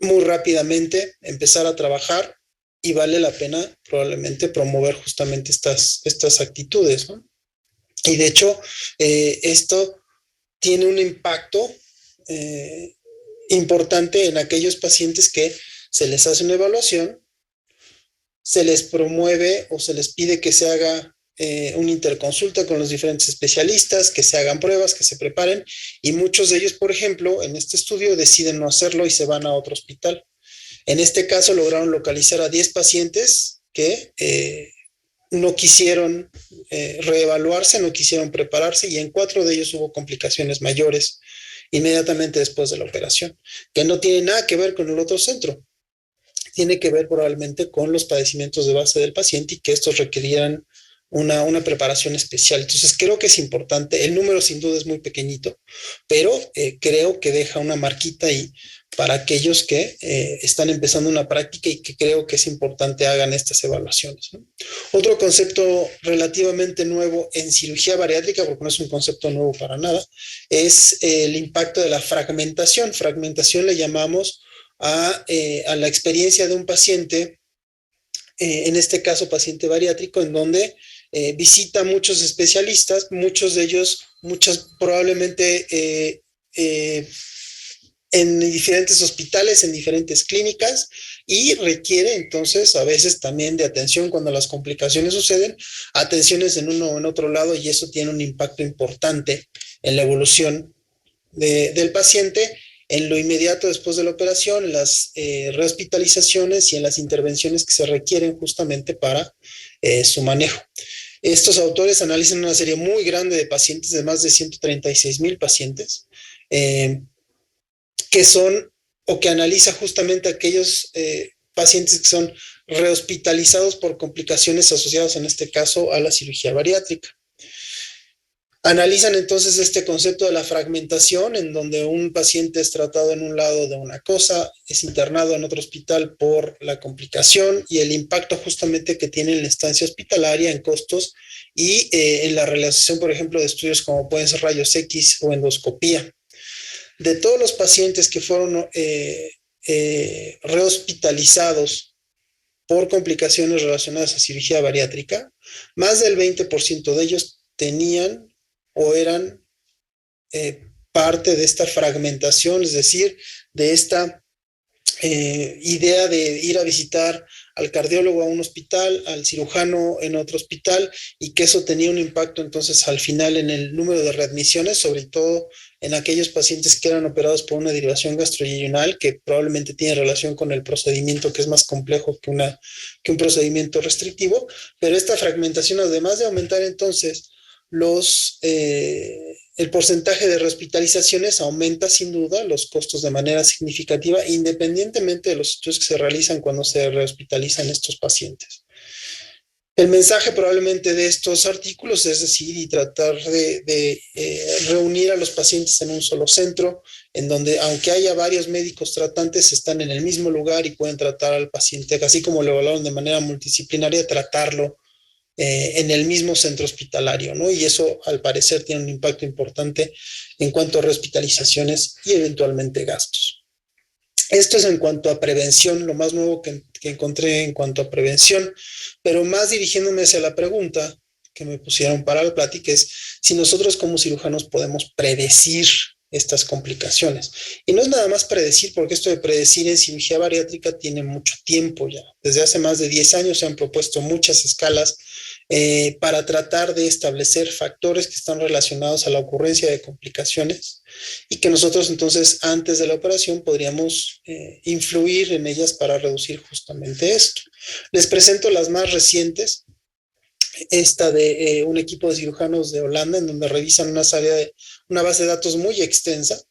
muy rápidamente, empezar a trabajar, y vale la pena probablemente promover justamente estas actitudes, ¿no? Y de hecho, esto tiene un impacto importante en aquellos pacientes que se les hace una evaluación, se les promueve o se les pide que se haga una interconsulta con los diferentes especialistas, que se hagan pruebas, que se preparen, y muchos de ellos, por ejemplo, en este estudio deciden no hacerlo y se van a otro hospital. En este caso lograron localizar a 10 pacientes que no quisieron reevaluarse, no quisieron prepararse, y en 4 de ellos hubo complicaciones mayores inmediatamente después de la operación, que no tiene nada que ver con el otro centro, tiene que ver probablemente con los padecimientos de base del paciente y que estos requerían una preparación especial. Entonces creo que es importante, el número sin duda es muy pequeñito, pero creo que deja una marquita ahí para aquellos que están empezando una práctica y que creo que es importante hagan estas evaluaciones, ¿no? Otro concepto relativamente nuevo en cirugía bariátrica, porque no es un concepto nuevo para nada, es el impacto de la fragmentación. Fragmentación le llamamos a la experiencia de un paciente, en este caso paciente bariátrico, en donde visita muchos especialistas, muchos de ellos, probablemente en diferentes hospitales, en diferentes clínicas, y requiere entonces a veces también de atención cuando las complicaciones suceden, atenciones en uno o en otro lado, y eso tiene un impacto importante en la evolución del paciente, en lo inmediato después de la operación, en las rehospitalizaciones y en las intervenciones que se requieren justamente para su manejo. Estos autores analizan una serie muy grande de pacientes, de más de 136,000 pacientes, que son o que analiza justamente aquellos pacientes que son rehospitalizados por complicaciones asociadas, en este caso, a la cirugía bariátrica. Analizan entonces este concepto de la fragmentación, en donde un paciente es tratado en un lado de una cosa, es internado en otro hospital por la complicación y el impacto justamente que tiene en la estancia hospitalaria en costos y en la realización, por ejemplo, de estudios como pueden ser rayos X o endoscopía. De todos los pacientes que fueron rehospitalizados por complicaciones relacionadas a cirugía bariátrica, más del 20% de ellos tenían o eran parte de esta fragmentación, es decir, de esta idea de ir a visitar al cardiólogo a un hospital, al cirujano en otro hospital, y que eso tenía un impacto entonces al final en el número de readmisiones, sobre todo en aquellos pacientes que eran operados por una derivación gastroyeyunal, que probablemente tiene relación con el procedimiento, que es más complejo que un procedimiento restrictivo. Pero esta fragmentación, además de aumentar entonces el porcentaje de rehospitalizaciones, aumenta sin duda los costos de manera significativa, independientemente de los estudios que se realizan cuando se rehospitalizan estos pacientes. El mensaje probablemente de estos artículos es decir, y tratar de reunir a los pacientes en un solo centro, en donde aunque haya varios médicos tratantes, están en el mismo lugar y pueden tratar al paciente, así como lo evaluaron de manera multidisciplinaria, tratarlo en el mismo centro hospitalario, ¿no? Y eso, al parecer, tiene un impacto importante en cuanto a rehospitalizaciones y eventualmente gastos. Esto es en cuanto a prevención, lo más nuevo que encontré en cuanto a prevención, pero más dirigiéndome hacia la pregunta que me pusieron para la plática es si nosotros como cirujanos podemos predecir estas complicaciones. Y no es nada más predecir, porque esto de predecir en cirugía bariátrica tiene mucho tiempo ya. Desde hace más de 10 años se han propuesto muchas escalas para tratar de establecer factores que están relacionados a la ocurrencia de complicaciones y que nosotros entonces antes de la operación podríamos influir en ellas para reducir justamente esto. Les presento las más recientes. Esta de un equipo de cirujanos de Holanda, en donde revisan una base de datos muy extensa,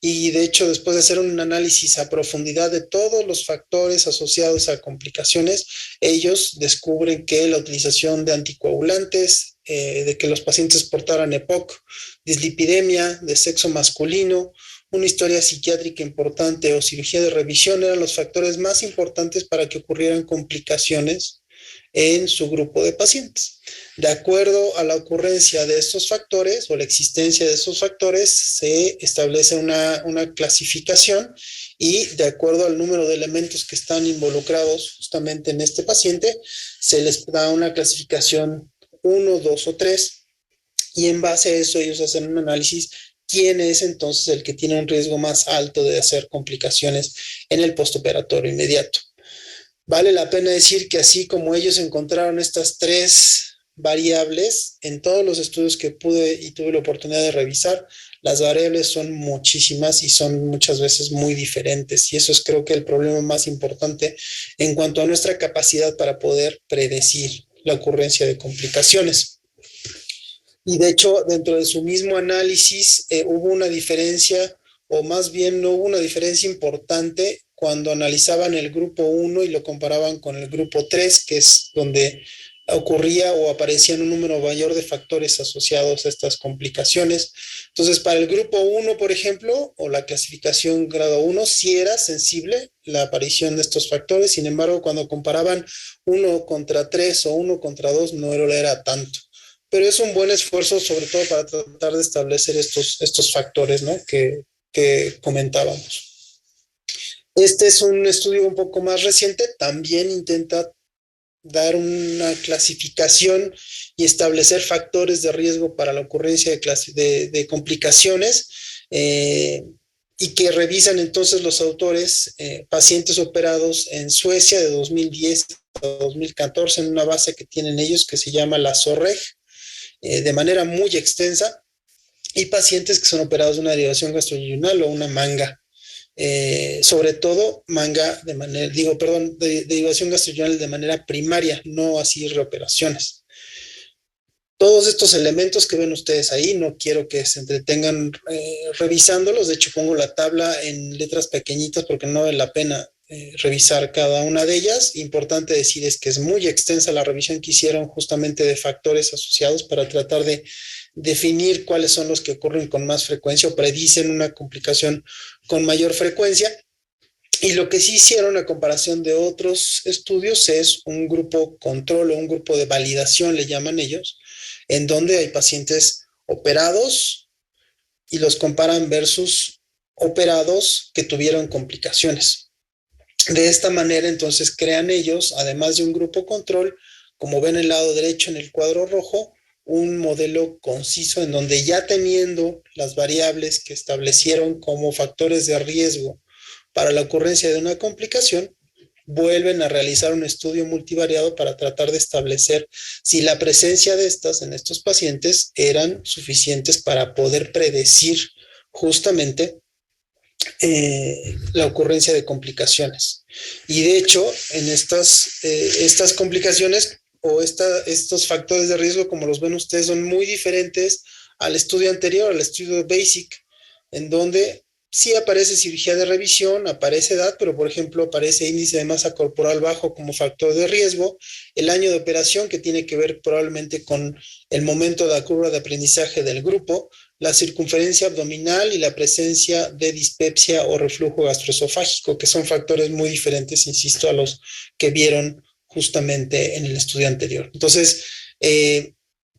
y de hecho después de hacer un análisis a profundidad de todos los factores asociados a complicaciones, ellos descubren que la utilización de anticoagulantes, de que los pacientes portaran EPOC, dislipidemia de sexo masculino, una historia psiquiátrica importante o cirugía de revisión eran los factores más importantes para que ocurrieran complicaciones en su grupo de pacientes. De acuerdo a la ocurrencia de estos factores o la existencia de esos factores, se establece una clasificación y de acuerdo al número de elementos que están involucrados justamente en este paciente, se les da una clasificación 1, 2 o 3 y en base a eso ellos hacen un análisis quién es entonces el que tiene un riesgo más alto de hacer complicaciones en el postoperatorio inmediato. Vale la pena decir que así como ellos encontraron estas 3 variables, en todos los estudios que pude y tuve la oportunidad de revisar, las variables son muchísimas y son muchas veces muy diferentes. Y eso es creo que el problema más importante en cuanto a nuestra capacidad para poder predecir la ocurrencia de complicaciones. Y de hecho, dentro de su mismo análisis hubo una diferencia, o más bien no hubo una diferencia importante cuando analizaban el grupo 1 y lo comparaban con el grupo 3, que es donde ocurría o aparecían un número mayor de factores asociados a estas complicaciones. Entonces, para el grupo 1, por ejemplo, o la clasificación grado 1, sí era sensible la aparición de estos factores. Sin embargo, cuando comparaban 1 contra 3 o 1 contra 2, no era tanto. Pero es un buen esfuerzo, sobre todo para tratar de establecer estos factores, ¿no?, que comentábamos. Este es un estudio un poco más reciente, también intenta dar clasificación y establecer factores de riesgo para la ocurrencia de complicaciones y que revisan entonces los autores pacientes operados en Suecia de 2010 a 2014 en una base que tienen ellos que se llama la SORREG, de manera muy extensa, y pacientes que son operados de una derivación gastroyeyunal o una manga. sobre todo derivación gastrointestinal de manera primaria, no así reoperaciones. Todos estos elementos que ven ustedes ahí, no quiero que se entretengan revisándolos, de hecho pongo la tabla en letras pequeñitas porque no vale la pena revisar cada una de ellas. Importante decir es que es muy extensa la revisión que hicieron justamente de factores asociados para tratar de definir cuáles son los que ocurren con más frecuencia o predicen una complicación con mayor frecuencia. Y lo que sí hicieron a comparación de otros estudios es un grupo control o un grupo de validación, le llaman ellos, en donde hay pacientes operados y los comparan versus operados que tuvieron complicaciones. De esta manera, entonces, crean ellos, además de un grupo control, como ven en el lado derecho en el cuadro rojo, un modelo conciso en donde ya teniendo las variables que establecieron como factores de riesgo para la ocurrencia de una complicación, vuelven a realizar un estudio multivariado para tratar de establecer si la presencia de estas en estos pacientes eran suficientes para poder predecir justamente la ocurrencia de complicaciones. Y de hecho, en estas complicaciones o estos factores de riesgo, como los ven ustedes, son muy diferentes al estudio anterior, al estudio BASIC, en donde sí aparece cirugía de revisión, aparece edad, pero por ejemplo aparece índice de masa corporal bajo como factor de riesgo, el año de operación que tiene que ver probablemente con el momento de la curva de aprendizaje del grupo, la circunferencia abdominal y la presencia de dispepsia o reflujo gastroesofágico, que son factores muy diferentes, insisto, a los que vieron justamente en el estudio anterior. Entonces,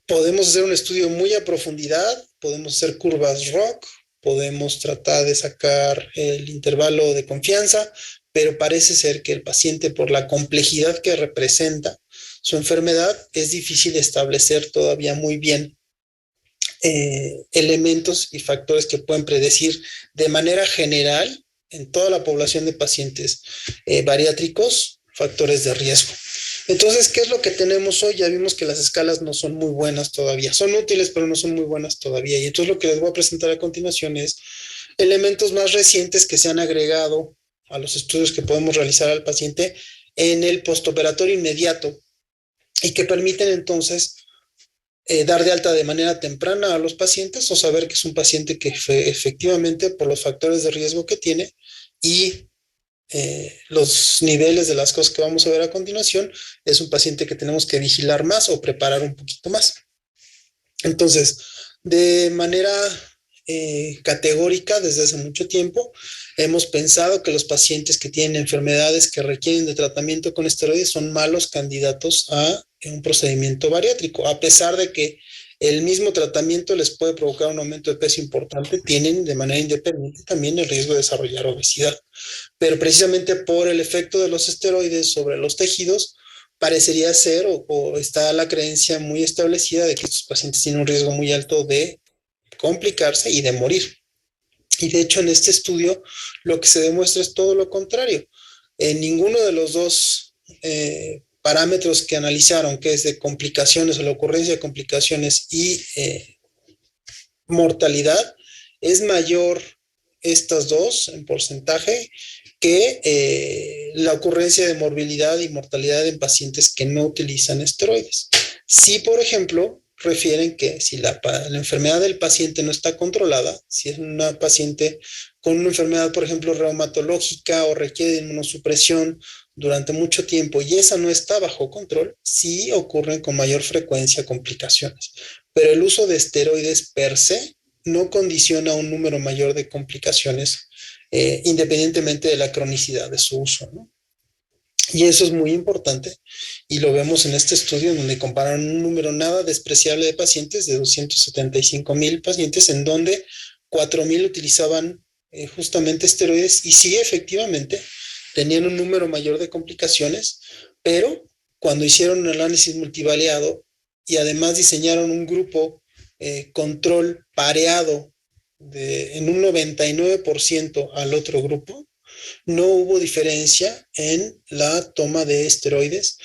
podemos hacer un estudio muy a profundidad, podemos hacer curvas ROC, podemos tratar de sacar el intervalo de confianza, pero parece ser que el paciente, por la complejidad que representa su enfermedad, es difícil establecer todavía muy bien elementos y factores que pueden predecir de manera general en toda la población de pacientes bariátricos factores de riesgo. Entonces, ¿qué es lo que tenemos hoy? Ya vimos que las escalas no son muy buenas todavía. Son útiles, pero no son muy buenas todavía. Y entonces lo que les voy a presentar a continuación es elementos más recientes que se han agregado a los estudios que podemos realizar al paciente en el postoperatorio inmediato y que permiten entonces dar de alta de manera temprana a los pacientes o saber que es un paciente que efectivamente por los factores de riesgo que tiene y los niveles de las cosas que vamos a ver a continuación, es un paciente que tenemos que vigilar más o preparar un poquito más. Entonces, de manera categórica, desde hace mucho tiempo, hemos pensado que los pacientes que tienen enfermedades que requieren de tratamiento con esteroides son malos candidatos a un procedimiento bariátrico, a pesar de que el mismo tratamiento les puede provocar un aumento de peso importante, tienen de manera independiente también el riesgo de desarrollar obesidad. Pero precisamente por el efecto de los esteroides sobre los tejidos, parecería ser o está la creencia muy establecida de que estos pacientes tienen un riesgo muy alto de complicarse y de morir. Y de hecho en este estudio lo que se demuestra es todo lo contrario. En ninguno de los dos parámetros que analizaron, que es de complicaciones o la ocurrencia de complicaciones y mortalidad, es mayor estas dos en porcentaje que la ocurrencia de morbilidad y mortalidad en pacientes que no utilizan esteroides. Si, por ejemplo, refieren que si la enfermedad del paciente no está controlada, si es una paciente con una enfermedad, por ejemplo, reumatológica o requiere de inmunosupresión durante mucho tiempo y esa no está bajo control, sí ocurren con mayor frecuencia complicaciones. Pero el uso de esteroides per se no condiciona un número mayor de complicaciones independientemente de la cronicidad de su uso, ¿no? Y eso es muy importante y lo vemos en este estudio en donde comparan un número nada despreciable de pacientes, de 275,000 pacientes, en donde 4,000 utilizaban justamente esteroides y sí, efectivamente, tenían un número mayor de complicaciones, pero cuando hicieron un análisis multivariado y además diseñaron un grupo control pareado en un 99% al otro grupo, no hubo diferencia en la toma de esteroides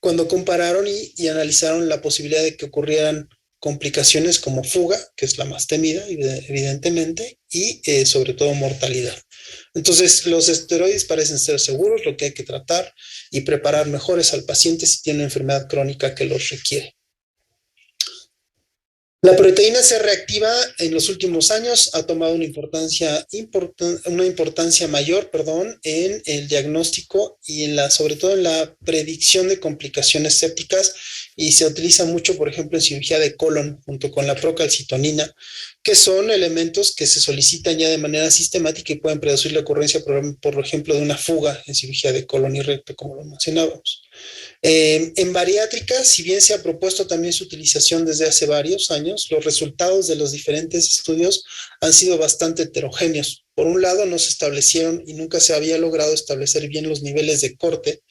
cuando compararon y analizaron la posibilidad de que ocurrieran complicaciones como fuga, que es la más temida, evidentemente, y sobre todo mortalidad. Entonces, los esteroides parecen ser seguros, lo que hay que tratar y preparar mejores al paciente si tiene una enfermedad crónica que los requiere. La proteína C reactiva en los últimos años ha tomado una importancia mayor, en el diagnóstico y sobre todo en la predicción de complicaciones sépticas, y se utiliza mucho, por ejemplo, en cirugía de colon junto con la procalcitonina, que son elementos que se solicitan ya de manera sistemática y pueden predecir la ocurrencia, por ejemplo, de una fuga en cirugía de colon y recto, como lo mencionábamos. En bariátrica, si bien se ha propuesto también su utilización desde hace varios años, los resultados de los diferentes estudios han sido bastante heterogéneos. Por un lado, no se establecieron y nunca se había logrado establecer bien los niveles de corte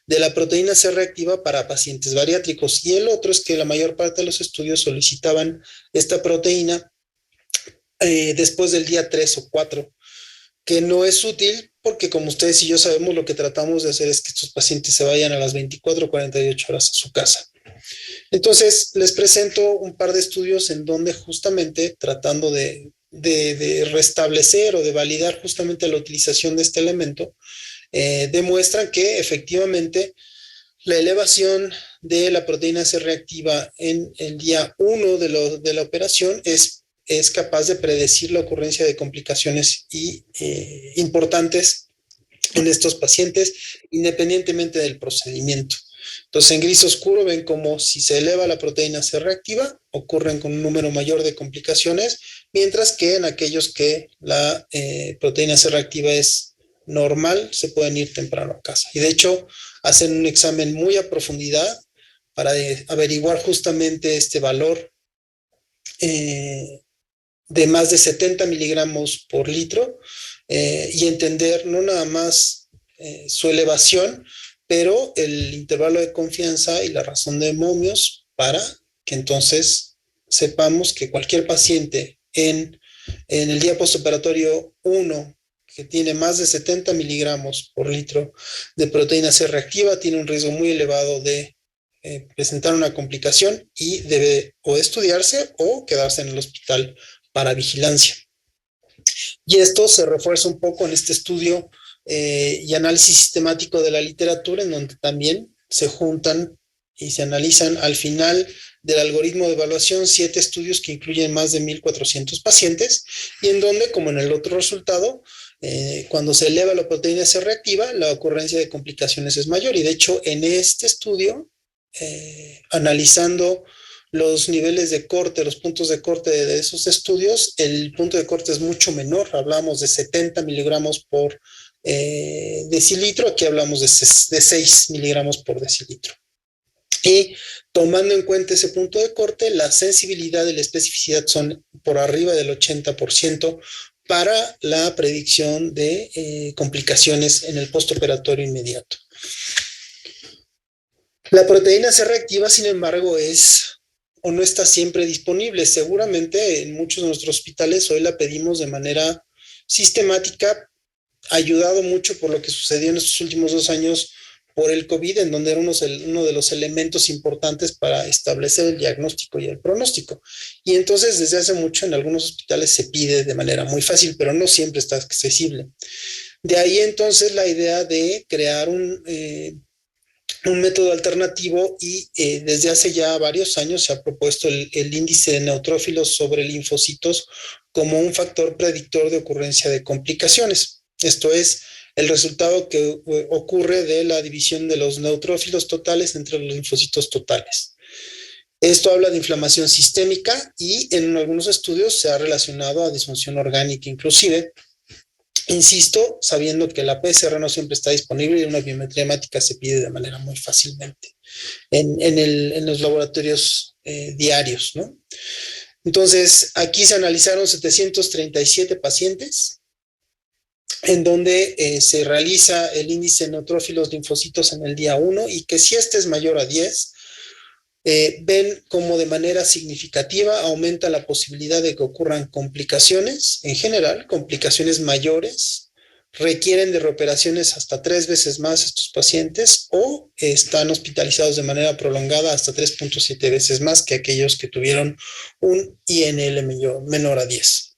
de la proteína C reactiva para pacientes bariátricos, y el otro es que la mayor parte de los estudios solicitaban esta proteína después del día 3 o 4, que no es útil porque, como ustedes y yo sabemos, lo que tratamos de hacer es que estos pacientes se vayan a las 24 o 48 horas a su casa. Entonces, les presento un par de estudios en donde justamente tratando de restablecer o de validar justamente la utilización de este elemento, demuestran que efectivamente la elevación de la proteína C reactiva en el día 1 de la operación es capaz de predecir la ocurrencia de complicaciones importantes en estos pacientes, independientemente del procedimiento. Entonces, en gris oscuro ven como si se eleva la proteína C reactiva, ocurren con un número mayor de complicaciones, mientras que en aquellos que la proteína C reactiva es normal, se pueden ir temprano a casa. Y de hecho, hacen un examen muy a profundidad para averiguar justamente este valor de más de 70 miligramos por litro, y entender no nada más su elevación, pero el intervalo de confianza y la razón de momios, para que entonces sepamos que cualquier paciente en el día postoperatorio 1 que tiene más de 70 miligramos por litro de proteína C reactiva tiene un riesgo muy elevado de presentar una complicación y debe o estudiarse o quedarse en el hospital para vigilancia. Y esto se refuerza un poco en este estudio y análisis sistemático de la literatura, en donde también se juntan y se analizan al final del algoritmo de evaluación 7 estudios que incluyen más de 1,400 pacientes, y en donde, como en el otro resultado, cuando se eleva la proteína C reactiva, la ocurrencia de complicaciones es mayor. Y de hecho, en este estudio, analizando los niveles de corte, los puntos de corte de esos estudios, el punto de corte es mucho menor. Hablamos de 70 miligramos por decilitro, aquí hablamos de 6 miligramos por decilitro. Y tomando en cuenta ese punto de corte, la sensibilidad y la especificidad son por arriba del 80% para la predicción de complicaciones en el postoperatorio inmediato. La proteína C reactiva, sin embargo, no está siempre disponible. Seguramente en muchos de nuestros hospitales hoy la pedimos de manera sistemática, ayudado mucho por lo que sucedió en estos últimos 2 años por el COVID, en donde era uno de los elementos importantes para establecer el diagnóstico y el pronóstico. Y entonces, desde hace mucho, en algunos hospitales se pide de manera muy fácil, pero no siempre está accesible. De ahí entonces la idea de crear un método alternativo, y desde hace ya varios años se ha propuesto el índice de neutrófilos sobre linfocitos como un factor predictor de ocurrencia de complicaciones. Esto es el resultado que ocurre de la división de los neutrófilos totales entre los linfocitos totales. Esto habla de inflamación sistémica y en algunos estudios se ha relacionado a disfunción orgánica inclusive. Insisto, sabiendo que la PCR no siempre está disponible y una biometría hemática se pide de manera muy fácilmente en los laboratorios diarios, ¿no? Entonces, aquí se analizaron 737 pacientes, en donde se realiza el índice de neutrófilos linfocitos en el día 1, y que si este es mayor a 10, ven como de manera significativa aumenta la posibilidad de que ocurran complicaciones. En general, complicaciones mayores requieren de reoperaciones hasta 3 veces más estos pacientes, o están hospitalizados de manera prolongada hasta 3.7 veces más que aquellos que tuvieron un INL menor a 10.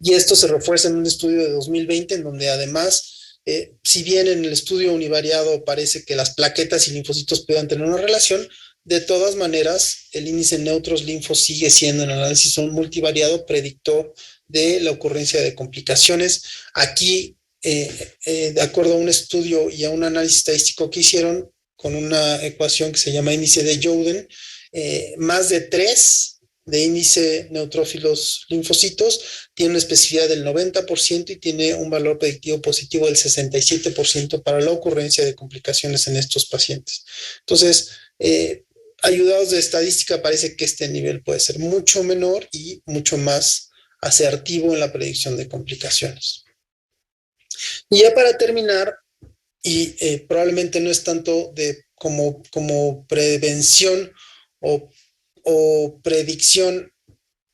Y esto se refuerza en un estudio de 2020, en donde además, si bien en el estudio univariado parece que las plaquetas y linfocitos puedan tener una relación, de todas maneras, el índice neutros linfos sigue siendo en el análisis multivariado predictor de la ocurrencia de complicaciones. Aquí, de acuerdo a un estudio y a un análisis estadístico que hicieron con una ecuación que se llama índice de Jouden, más de 3 de índice neutrófilos linfocitos tiene una especificidad del 90% y tiene un valor predictivo positivo del 67% para la ocurrencia de complicaciones en estos pacientes. Entonces, ayudados de estadística, parece que este nivel puede ser mucho menor y mucho más asertivo en la predicción de complicaciones. Y ya para terminar, y probablemente no es tanto como prevención o predicción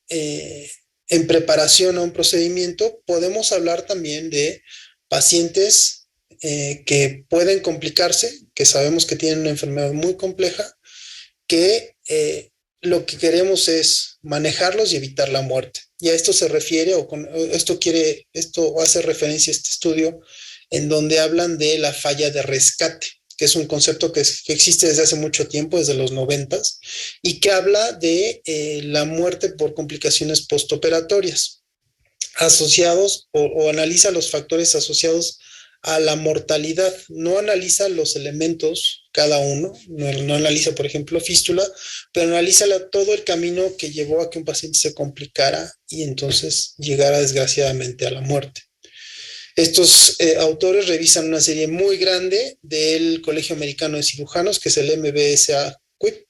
en preparación a un procedimiento, podemos hablar también de pacientes que pueden complicarse, que sabemos que tienen una enfermedad muy compleja, que lo que queremos es manejarlos y evitar la muerte. Y a esto se refiere, esto hace referencia a este estudio en donde hablan de la falla de rescate, que es un concepto que existe desde hace mucho tiempo, desde los 90s, y que habla de la muerte por complicaciones postoperatorias, asociados o analiza los factores asociados a la mortalidad. No analiza los elementos cada uno, no analiza, por ejemplo, fístula, pero analiza todo el camino que llevó a que un paciente se complicara y entonces llegara desgraciadamente a la muerte. Estos autores revisan una serie muy grande del Colegio Americano de Cirujanos, que es el MBSA-QIP,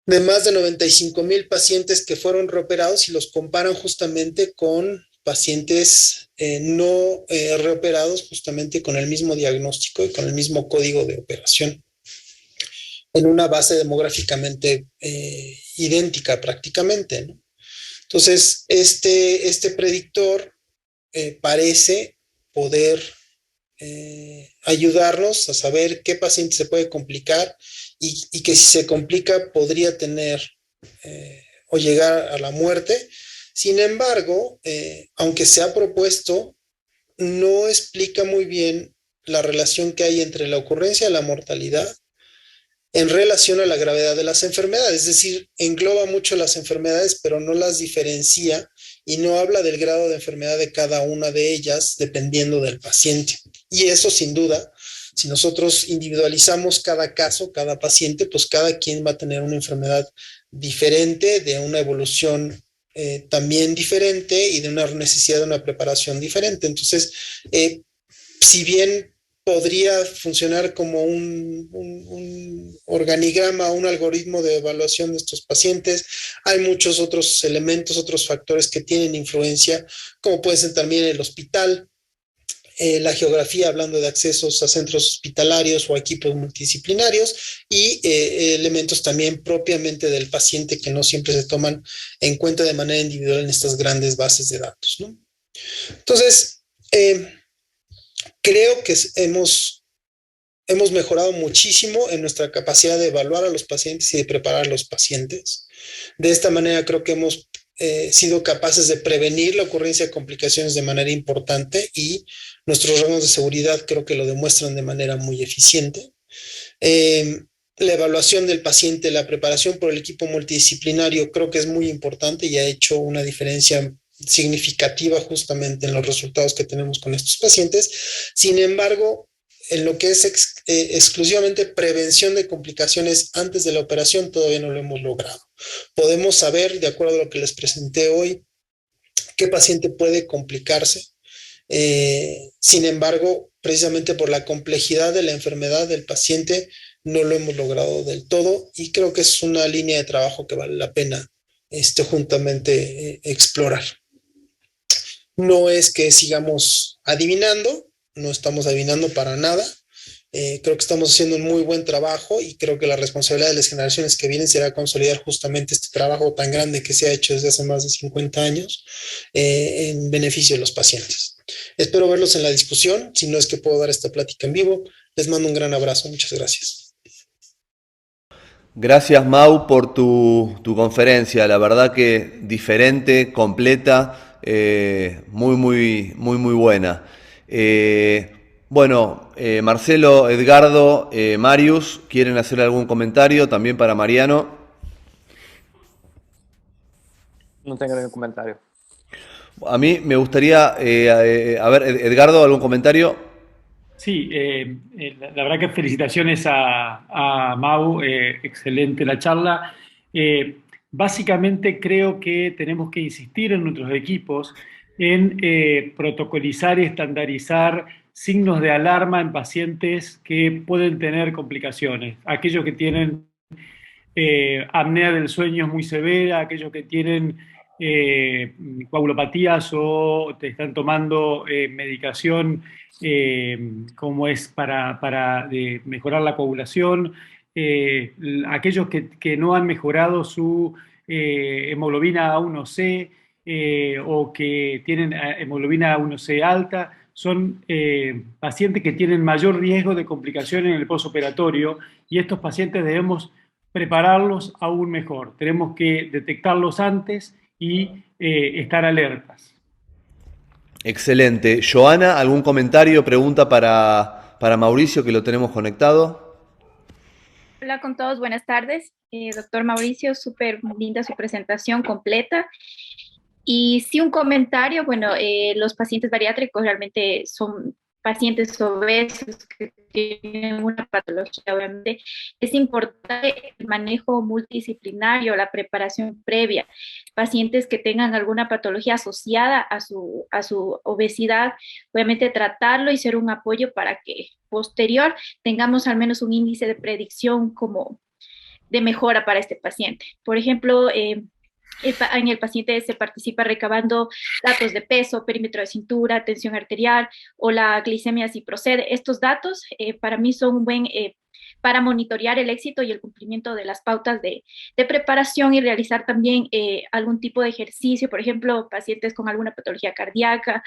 de más de 95,000 pacientes que fueron reoperados y los comparan justamente con pacientes no reoperados, justamente con el mismo diagnóstico y con el mismo código de operación, en una base demográficamente idéntica prácticamente, ¿no? Entonces, este predictor parece poder ayudarnos a saber qué paciente se puede complicar y que si se complica podría tener o llegar a la muerte. Sin embargo, aunque se ha propuesto, no explica muy bien la relación que hay entre la ocurrencia de la mortalidad en relación a la gravedad de las enfermedades. Es decir, engloba mucho las enfermedades, pero no las diferencia y no habla del grado de enfermedad de cada una de ellas dependiendo del paciente. Y eso, sin duda, si nosotros individualizamos cada caso, cada paciente, pues cada quien va a tener una enfermedad diferente, de una evolución también diferente y de una necesidad de una preparación diferente. Entonces, si bien podría funcionar como un organigrama, un algoritmo de evaluación de estos pacientes, hay muchos otros elementos, otros factores que tienen influencia, como puede ser también el hospital, la geografía, hablando de accesos a centros hospitalarios o equipos multidisciplinarios, y elementos también propiamente del paciente que no siempre se toman en cuenta de manera individual en estas grandes bases de datos, ¿no? Entonces, creo que hemos mejorado muchísimo en nuestra capacidad de evaluar a los pacientes y de preparar a los pacientes. De esta manera creo que hemos sido capaces de prevenir la ocurrencia de complicaciones de manera importante y nuestros rangos de seguridad creo que lo demuestran de manera muy eficiente. La evaluación del paciente, la preparación por el equipo multidisciplinario creo que es muy importante y ha hecho una diferencia significativa justamente en los resultados que tenemos con estos pacientes. Sin embargo, en lo que es exclusivamente prevención de complicaciones antes de la operación, todavía no lo hemos logrado. Podemos saber, de acuerdo a lo que les presenté hoy, qué paciente puede complicarse. Sin embargo, precisamente por la complejidad de la enfermedad del paciente, no lo hemos logrado del todo y creo que es una línea de trabajo que vale la pena juntamente explorar. No es que sigamos adivinando, no estamos adivinando para nada. Creo que estamos haciendo un muy buen trabajo y creo que la responsabilidad de las generaciones que vienen será consolidar justamente este trabajo tan grande que se ha hecho desde hace más de 50 años en beneficio de los pacientes. Espero verlos en la discusión, si no es que puedo dar esta plática en vivo. Les mando un gran abrazo, muchas gracias. Gracias, Mau, por tu conferencia. La verdad que diferente, completa. muy buena. Bueno, Marcelo, Edgardo, Marius, ¿quieren hacer algún comentario también para Mariano? No tengo ningún comentario. A mí me gustaría, a ver, Edgardo, ¿algún comentario? Sí, la verdad que felicitaciones a Mau, excelente la charla. Básicamente creo que tenemos que insistir en nuestros equipos en protocolizar y estandarizar signos de alarma en pacientes que pueden tener complicaciones. Aquellos que tienen apnea del sueño muy severa, aquellos que tienen coagulopatías o te están tomando medicación como es para mejorar la coagulación, aquellos que no han mejorado su hemoglobina A1C o que tienen hemoglobina A1C alta, son pacientes que tienen mayor riesgo de complicaciones en el postoperatorio y estos pacientes debemos prepararlos aún mejor. Tenemos que detectarlos antes y estar alertas. Excelente. Joana, ¿algún comentario, pregunta para Mauricio, que lo tenemos conectado? Hola con todos, buenas tardes. Doctor Mauricio, súper linda su presentación completa. Y sí, un comentario, bueno, los pacientes bariátricos realmente son pacientes obesos que tienen una patología, obviamente. Es importante el manejo multidisciplinario, la preparación previa. Pacientes que tengan alguna patología asociada a su obesidad, obviamente tratarlo y ser un apoyo para que posterior tengamos al menos un índice de predicción como de mejora para este paciente. Por ejemplo, en el paciente se participa recabando datos de peso, perímetro de cintura, tensión arterial o la glicemia si procede. Estos datos para mí son un buen para monitorear el éxito y el cumplimiento de las pautas de preparación y realizar también algún tipo de ejercicio, por ejemplo, pacientes con alguna patología cardíaca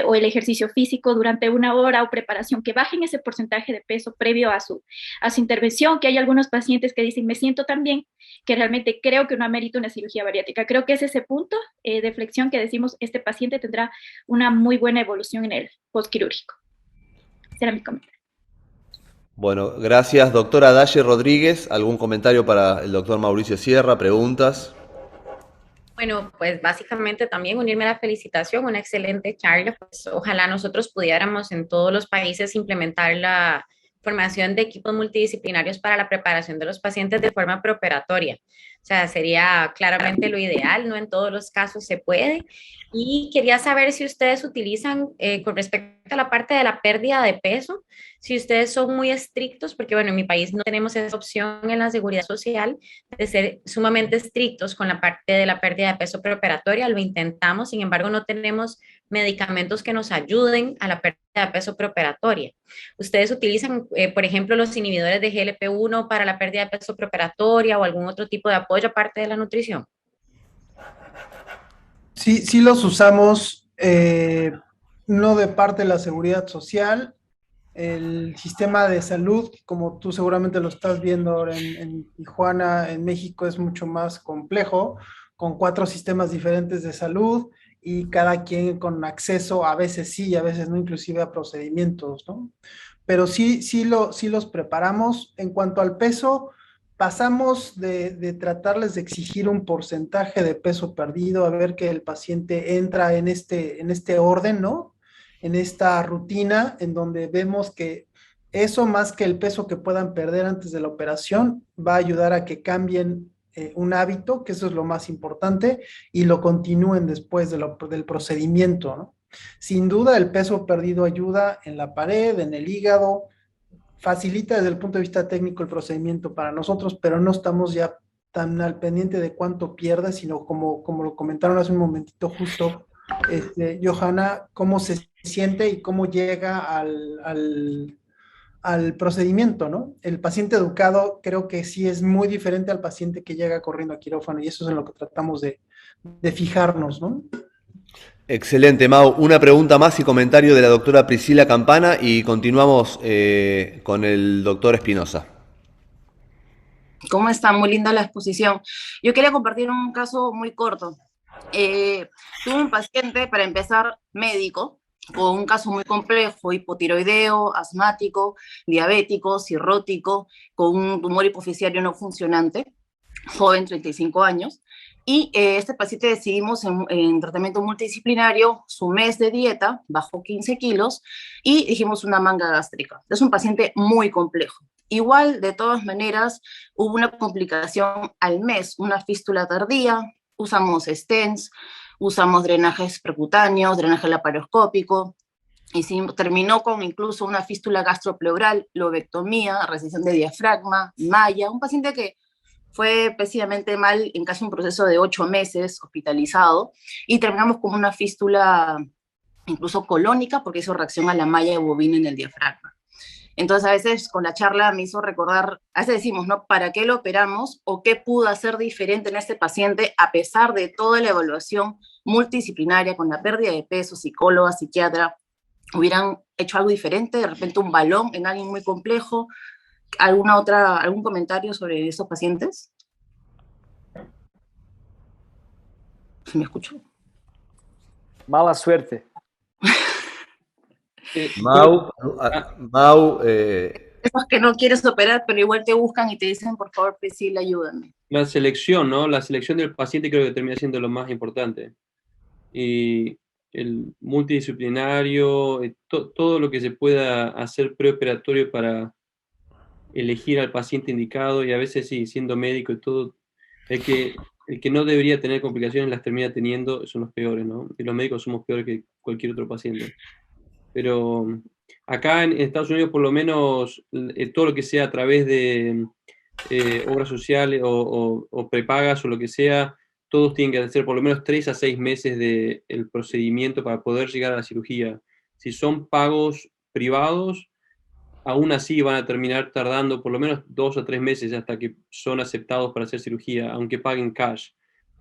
o el ejercicio físico durante 1 hora o preparación, que bajen ese porcentaje de peso previo a su intervención, que hay algunos pacientes que dicen, me siento tan bien que realmente creo que no amerita una cirugía bariátrica. Creo que es ese punto de flexión que decimos, este paciente tendrá una muy buena evolución en el postquirúrgico. Ese era mi comentario. Bueno, gracias. Doctora Daye Rodríguez, ¿algún comentario para el doctor Mauricio Sierra? ¿Preguntas? Bueno, pues básicamente también unirme a la felicitación, una excelente charla. Pues ojalá nosotros pudiéramos en todos los países implementar la formación de equipos multidisciplinarios para la preparación de los pacientes de forma preoperatoria. O sea, sería claramente lo ideal, no en todos los casos se puede. Y quería saber si ustedes utilizan, con respecto a la parte de la pérdida de peso, si ustedes son muy estrictos, porque bueno, en mi país no tenemos esa opción en la seguridad social de ser sumamente estrictos con la parte de la pérdida de peso preoperatoria, lo intentamos, sin embargo no tenemos medicamentos que nos ayuden a la pérdida de peso preoperatoria. ¿Ustedes utilizan, por ejemplo, los inhibidores de GLP-1 para la pérdida de peso preoperatoria o algún otro tipo de apoyo aparte de la nutrición? Sí los usamos, no de parte de la seguridad social. El sistema de salud, como tú seguramente lo estás viendo ahora en Tijuana, en México, es mucho más complejo, con 4 sistemas diferentes de salud y cada quien con acceso, a veces sí y a veces no, inclusive a procedimientos, ¿no? Pero sí los preparamos. En cuanto al peso, pasamos de tratarles de exigir un porcentaje de peso perdido a ver que el paciente entra en este orden, ¿no? En esta rutina en donde vemos que eso, más que el peso que puedan perder antes de la operación, va a ayudar a que cambien un hábito, que eso es lo más importante, y lo continúen después del procedimiento, ¿no? Sin duda el peso perdido ayuda en la pared, en el hígado, facilita desde el punto de vista técnico el procedimiento para nosotros, pero no estamos ya tan al pendiente de cuánto pierde, sino como lo comentaron hace un momentito justo, Johanna, cómo se siente y cómo llega al procedimiento, ¿no? El paciente educado creo que sí es muy diferente al paciente que llega corriendo a quirófano y eso es en lo que tratamos de fijarnos, ¿no? Excelente, Mau. Una pregunta más y comentario de la doctora Priscila Campana y continuamos con el doctor Espinosa. ¿Cómo está? Muy linda la exposición. Yo quería compartir un caso muy corto. Tuve un paciente, para empezar, médico, con un caso muy complejo, hipotiroideo, asmático, diabético, cirrótico, con un tumor hipofisiario no funcionante, joven, 35 años, y este paciente decidimos en tratamiento multidisciplinario, su mes de dieta, bajó 15 kilos, y dijimos una manga gástrica. Es un paciente muy complejo. Igual, de todas maneras, hubo una complicación al mes, una fístula tardía, usamos stents, usamos drenajes percutáneos, drenaje laparoscópico, y terminó con incluso una fístula gastropleural, lobectomía, resección de diafragma, malla, un paciente que fue pésimamente mal en casi un proceso de 8 meses, hospitalizado, y terminamos con una fístula incluso colónica, porque hizo reacción a la malla bovina en el diafragma. Entonces, a veces con la charla me hizo recordar, a veces decimos, ¿no? ¿Para qué lo operamos o qué pudo hacer diferente en este paciente a pesar de toda la evaluación multidisciplinaria con la pérdida de peso, psicóloga, psiquiatra? ¿Hubieran hecho algo diferente? De repente un balón en alguien muy complejo. ¿Algún comentario sobre estos pacientes? ¿Se me escuchó? Mala suerte. Mau, Esos que no quieres operar, pero igual te buscan y te dicen, por favor, Priscila, ayúdame. La selección, ¿no? La selección del paciente creo que termina siendo lo más importante. Y el multidisciplinario, todo lo que se pueda hacer preoperatorio para elegir al paciente indicado, y a veces sí, siendo médico y todo, el que no debería tener complicaciones las termina teniendo, son los peores, ¿no? Y los médicos somos peores que cualquier otro paciente. Pero acá en Estados Unidos, por lo menos, todo lo que sea a través de obras sociales o prepagas o lo que sea, todos tienen que hacer por lo menos 3 a 6 meses del procedimiento para poder llegar a la cirugía. Si son pagos privados, aún así van a terminar tardando por lo menos 2 a 3 meses hasta que son aceptados para hacer cirugía, aunque paguen cash.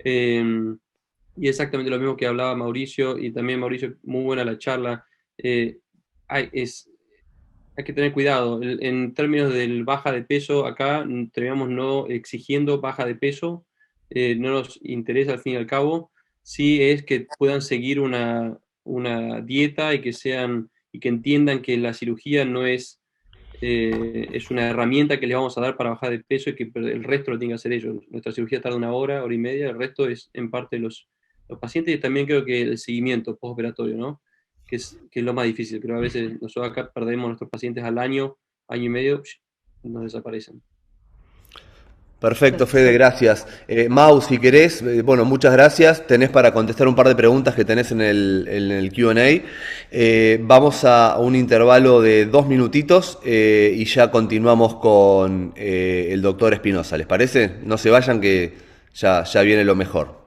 Y exactamente lo mismo que hablaba Mauricio, y también Mauricio, muy buena la charla. Hay que tener cuidado. En términos del baja de peso, acá terminamos no exigiendo baja de peso, no nos interesa al fin y al cabo. Sí es que puedan seguir una dieta y que entiendan que la cirugía no es una herramienta que les vamos a dar para bajar de peso y que el resto lo tienen que hacer ellos. Nuestra cirugía tarda 1 hora, hora y media, el resto es en parte de los pacientes, y también creo que el seguimiento postoperatorio, ¿no? Que es lo más difícil. Pero a veces nosotros acá perdemos a nuestros pacientes al año y medio, nos desaparecen. Perfecto, Fede, gracias. Mau, si querés, bueno, muchas gracias. Tenés para contestar un par de preguntas que tenés en el Q&A. Vamos a un intervalo de 2 minutitos y ya continuamos con el doctor Espinosa. ¿Les parece? No se vayan, que ya viene lo mejor.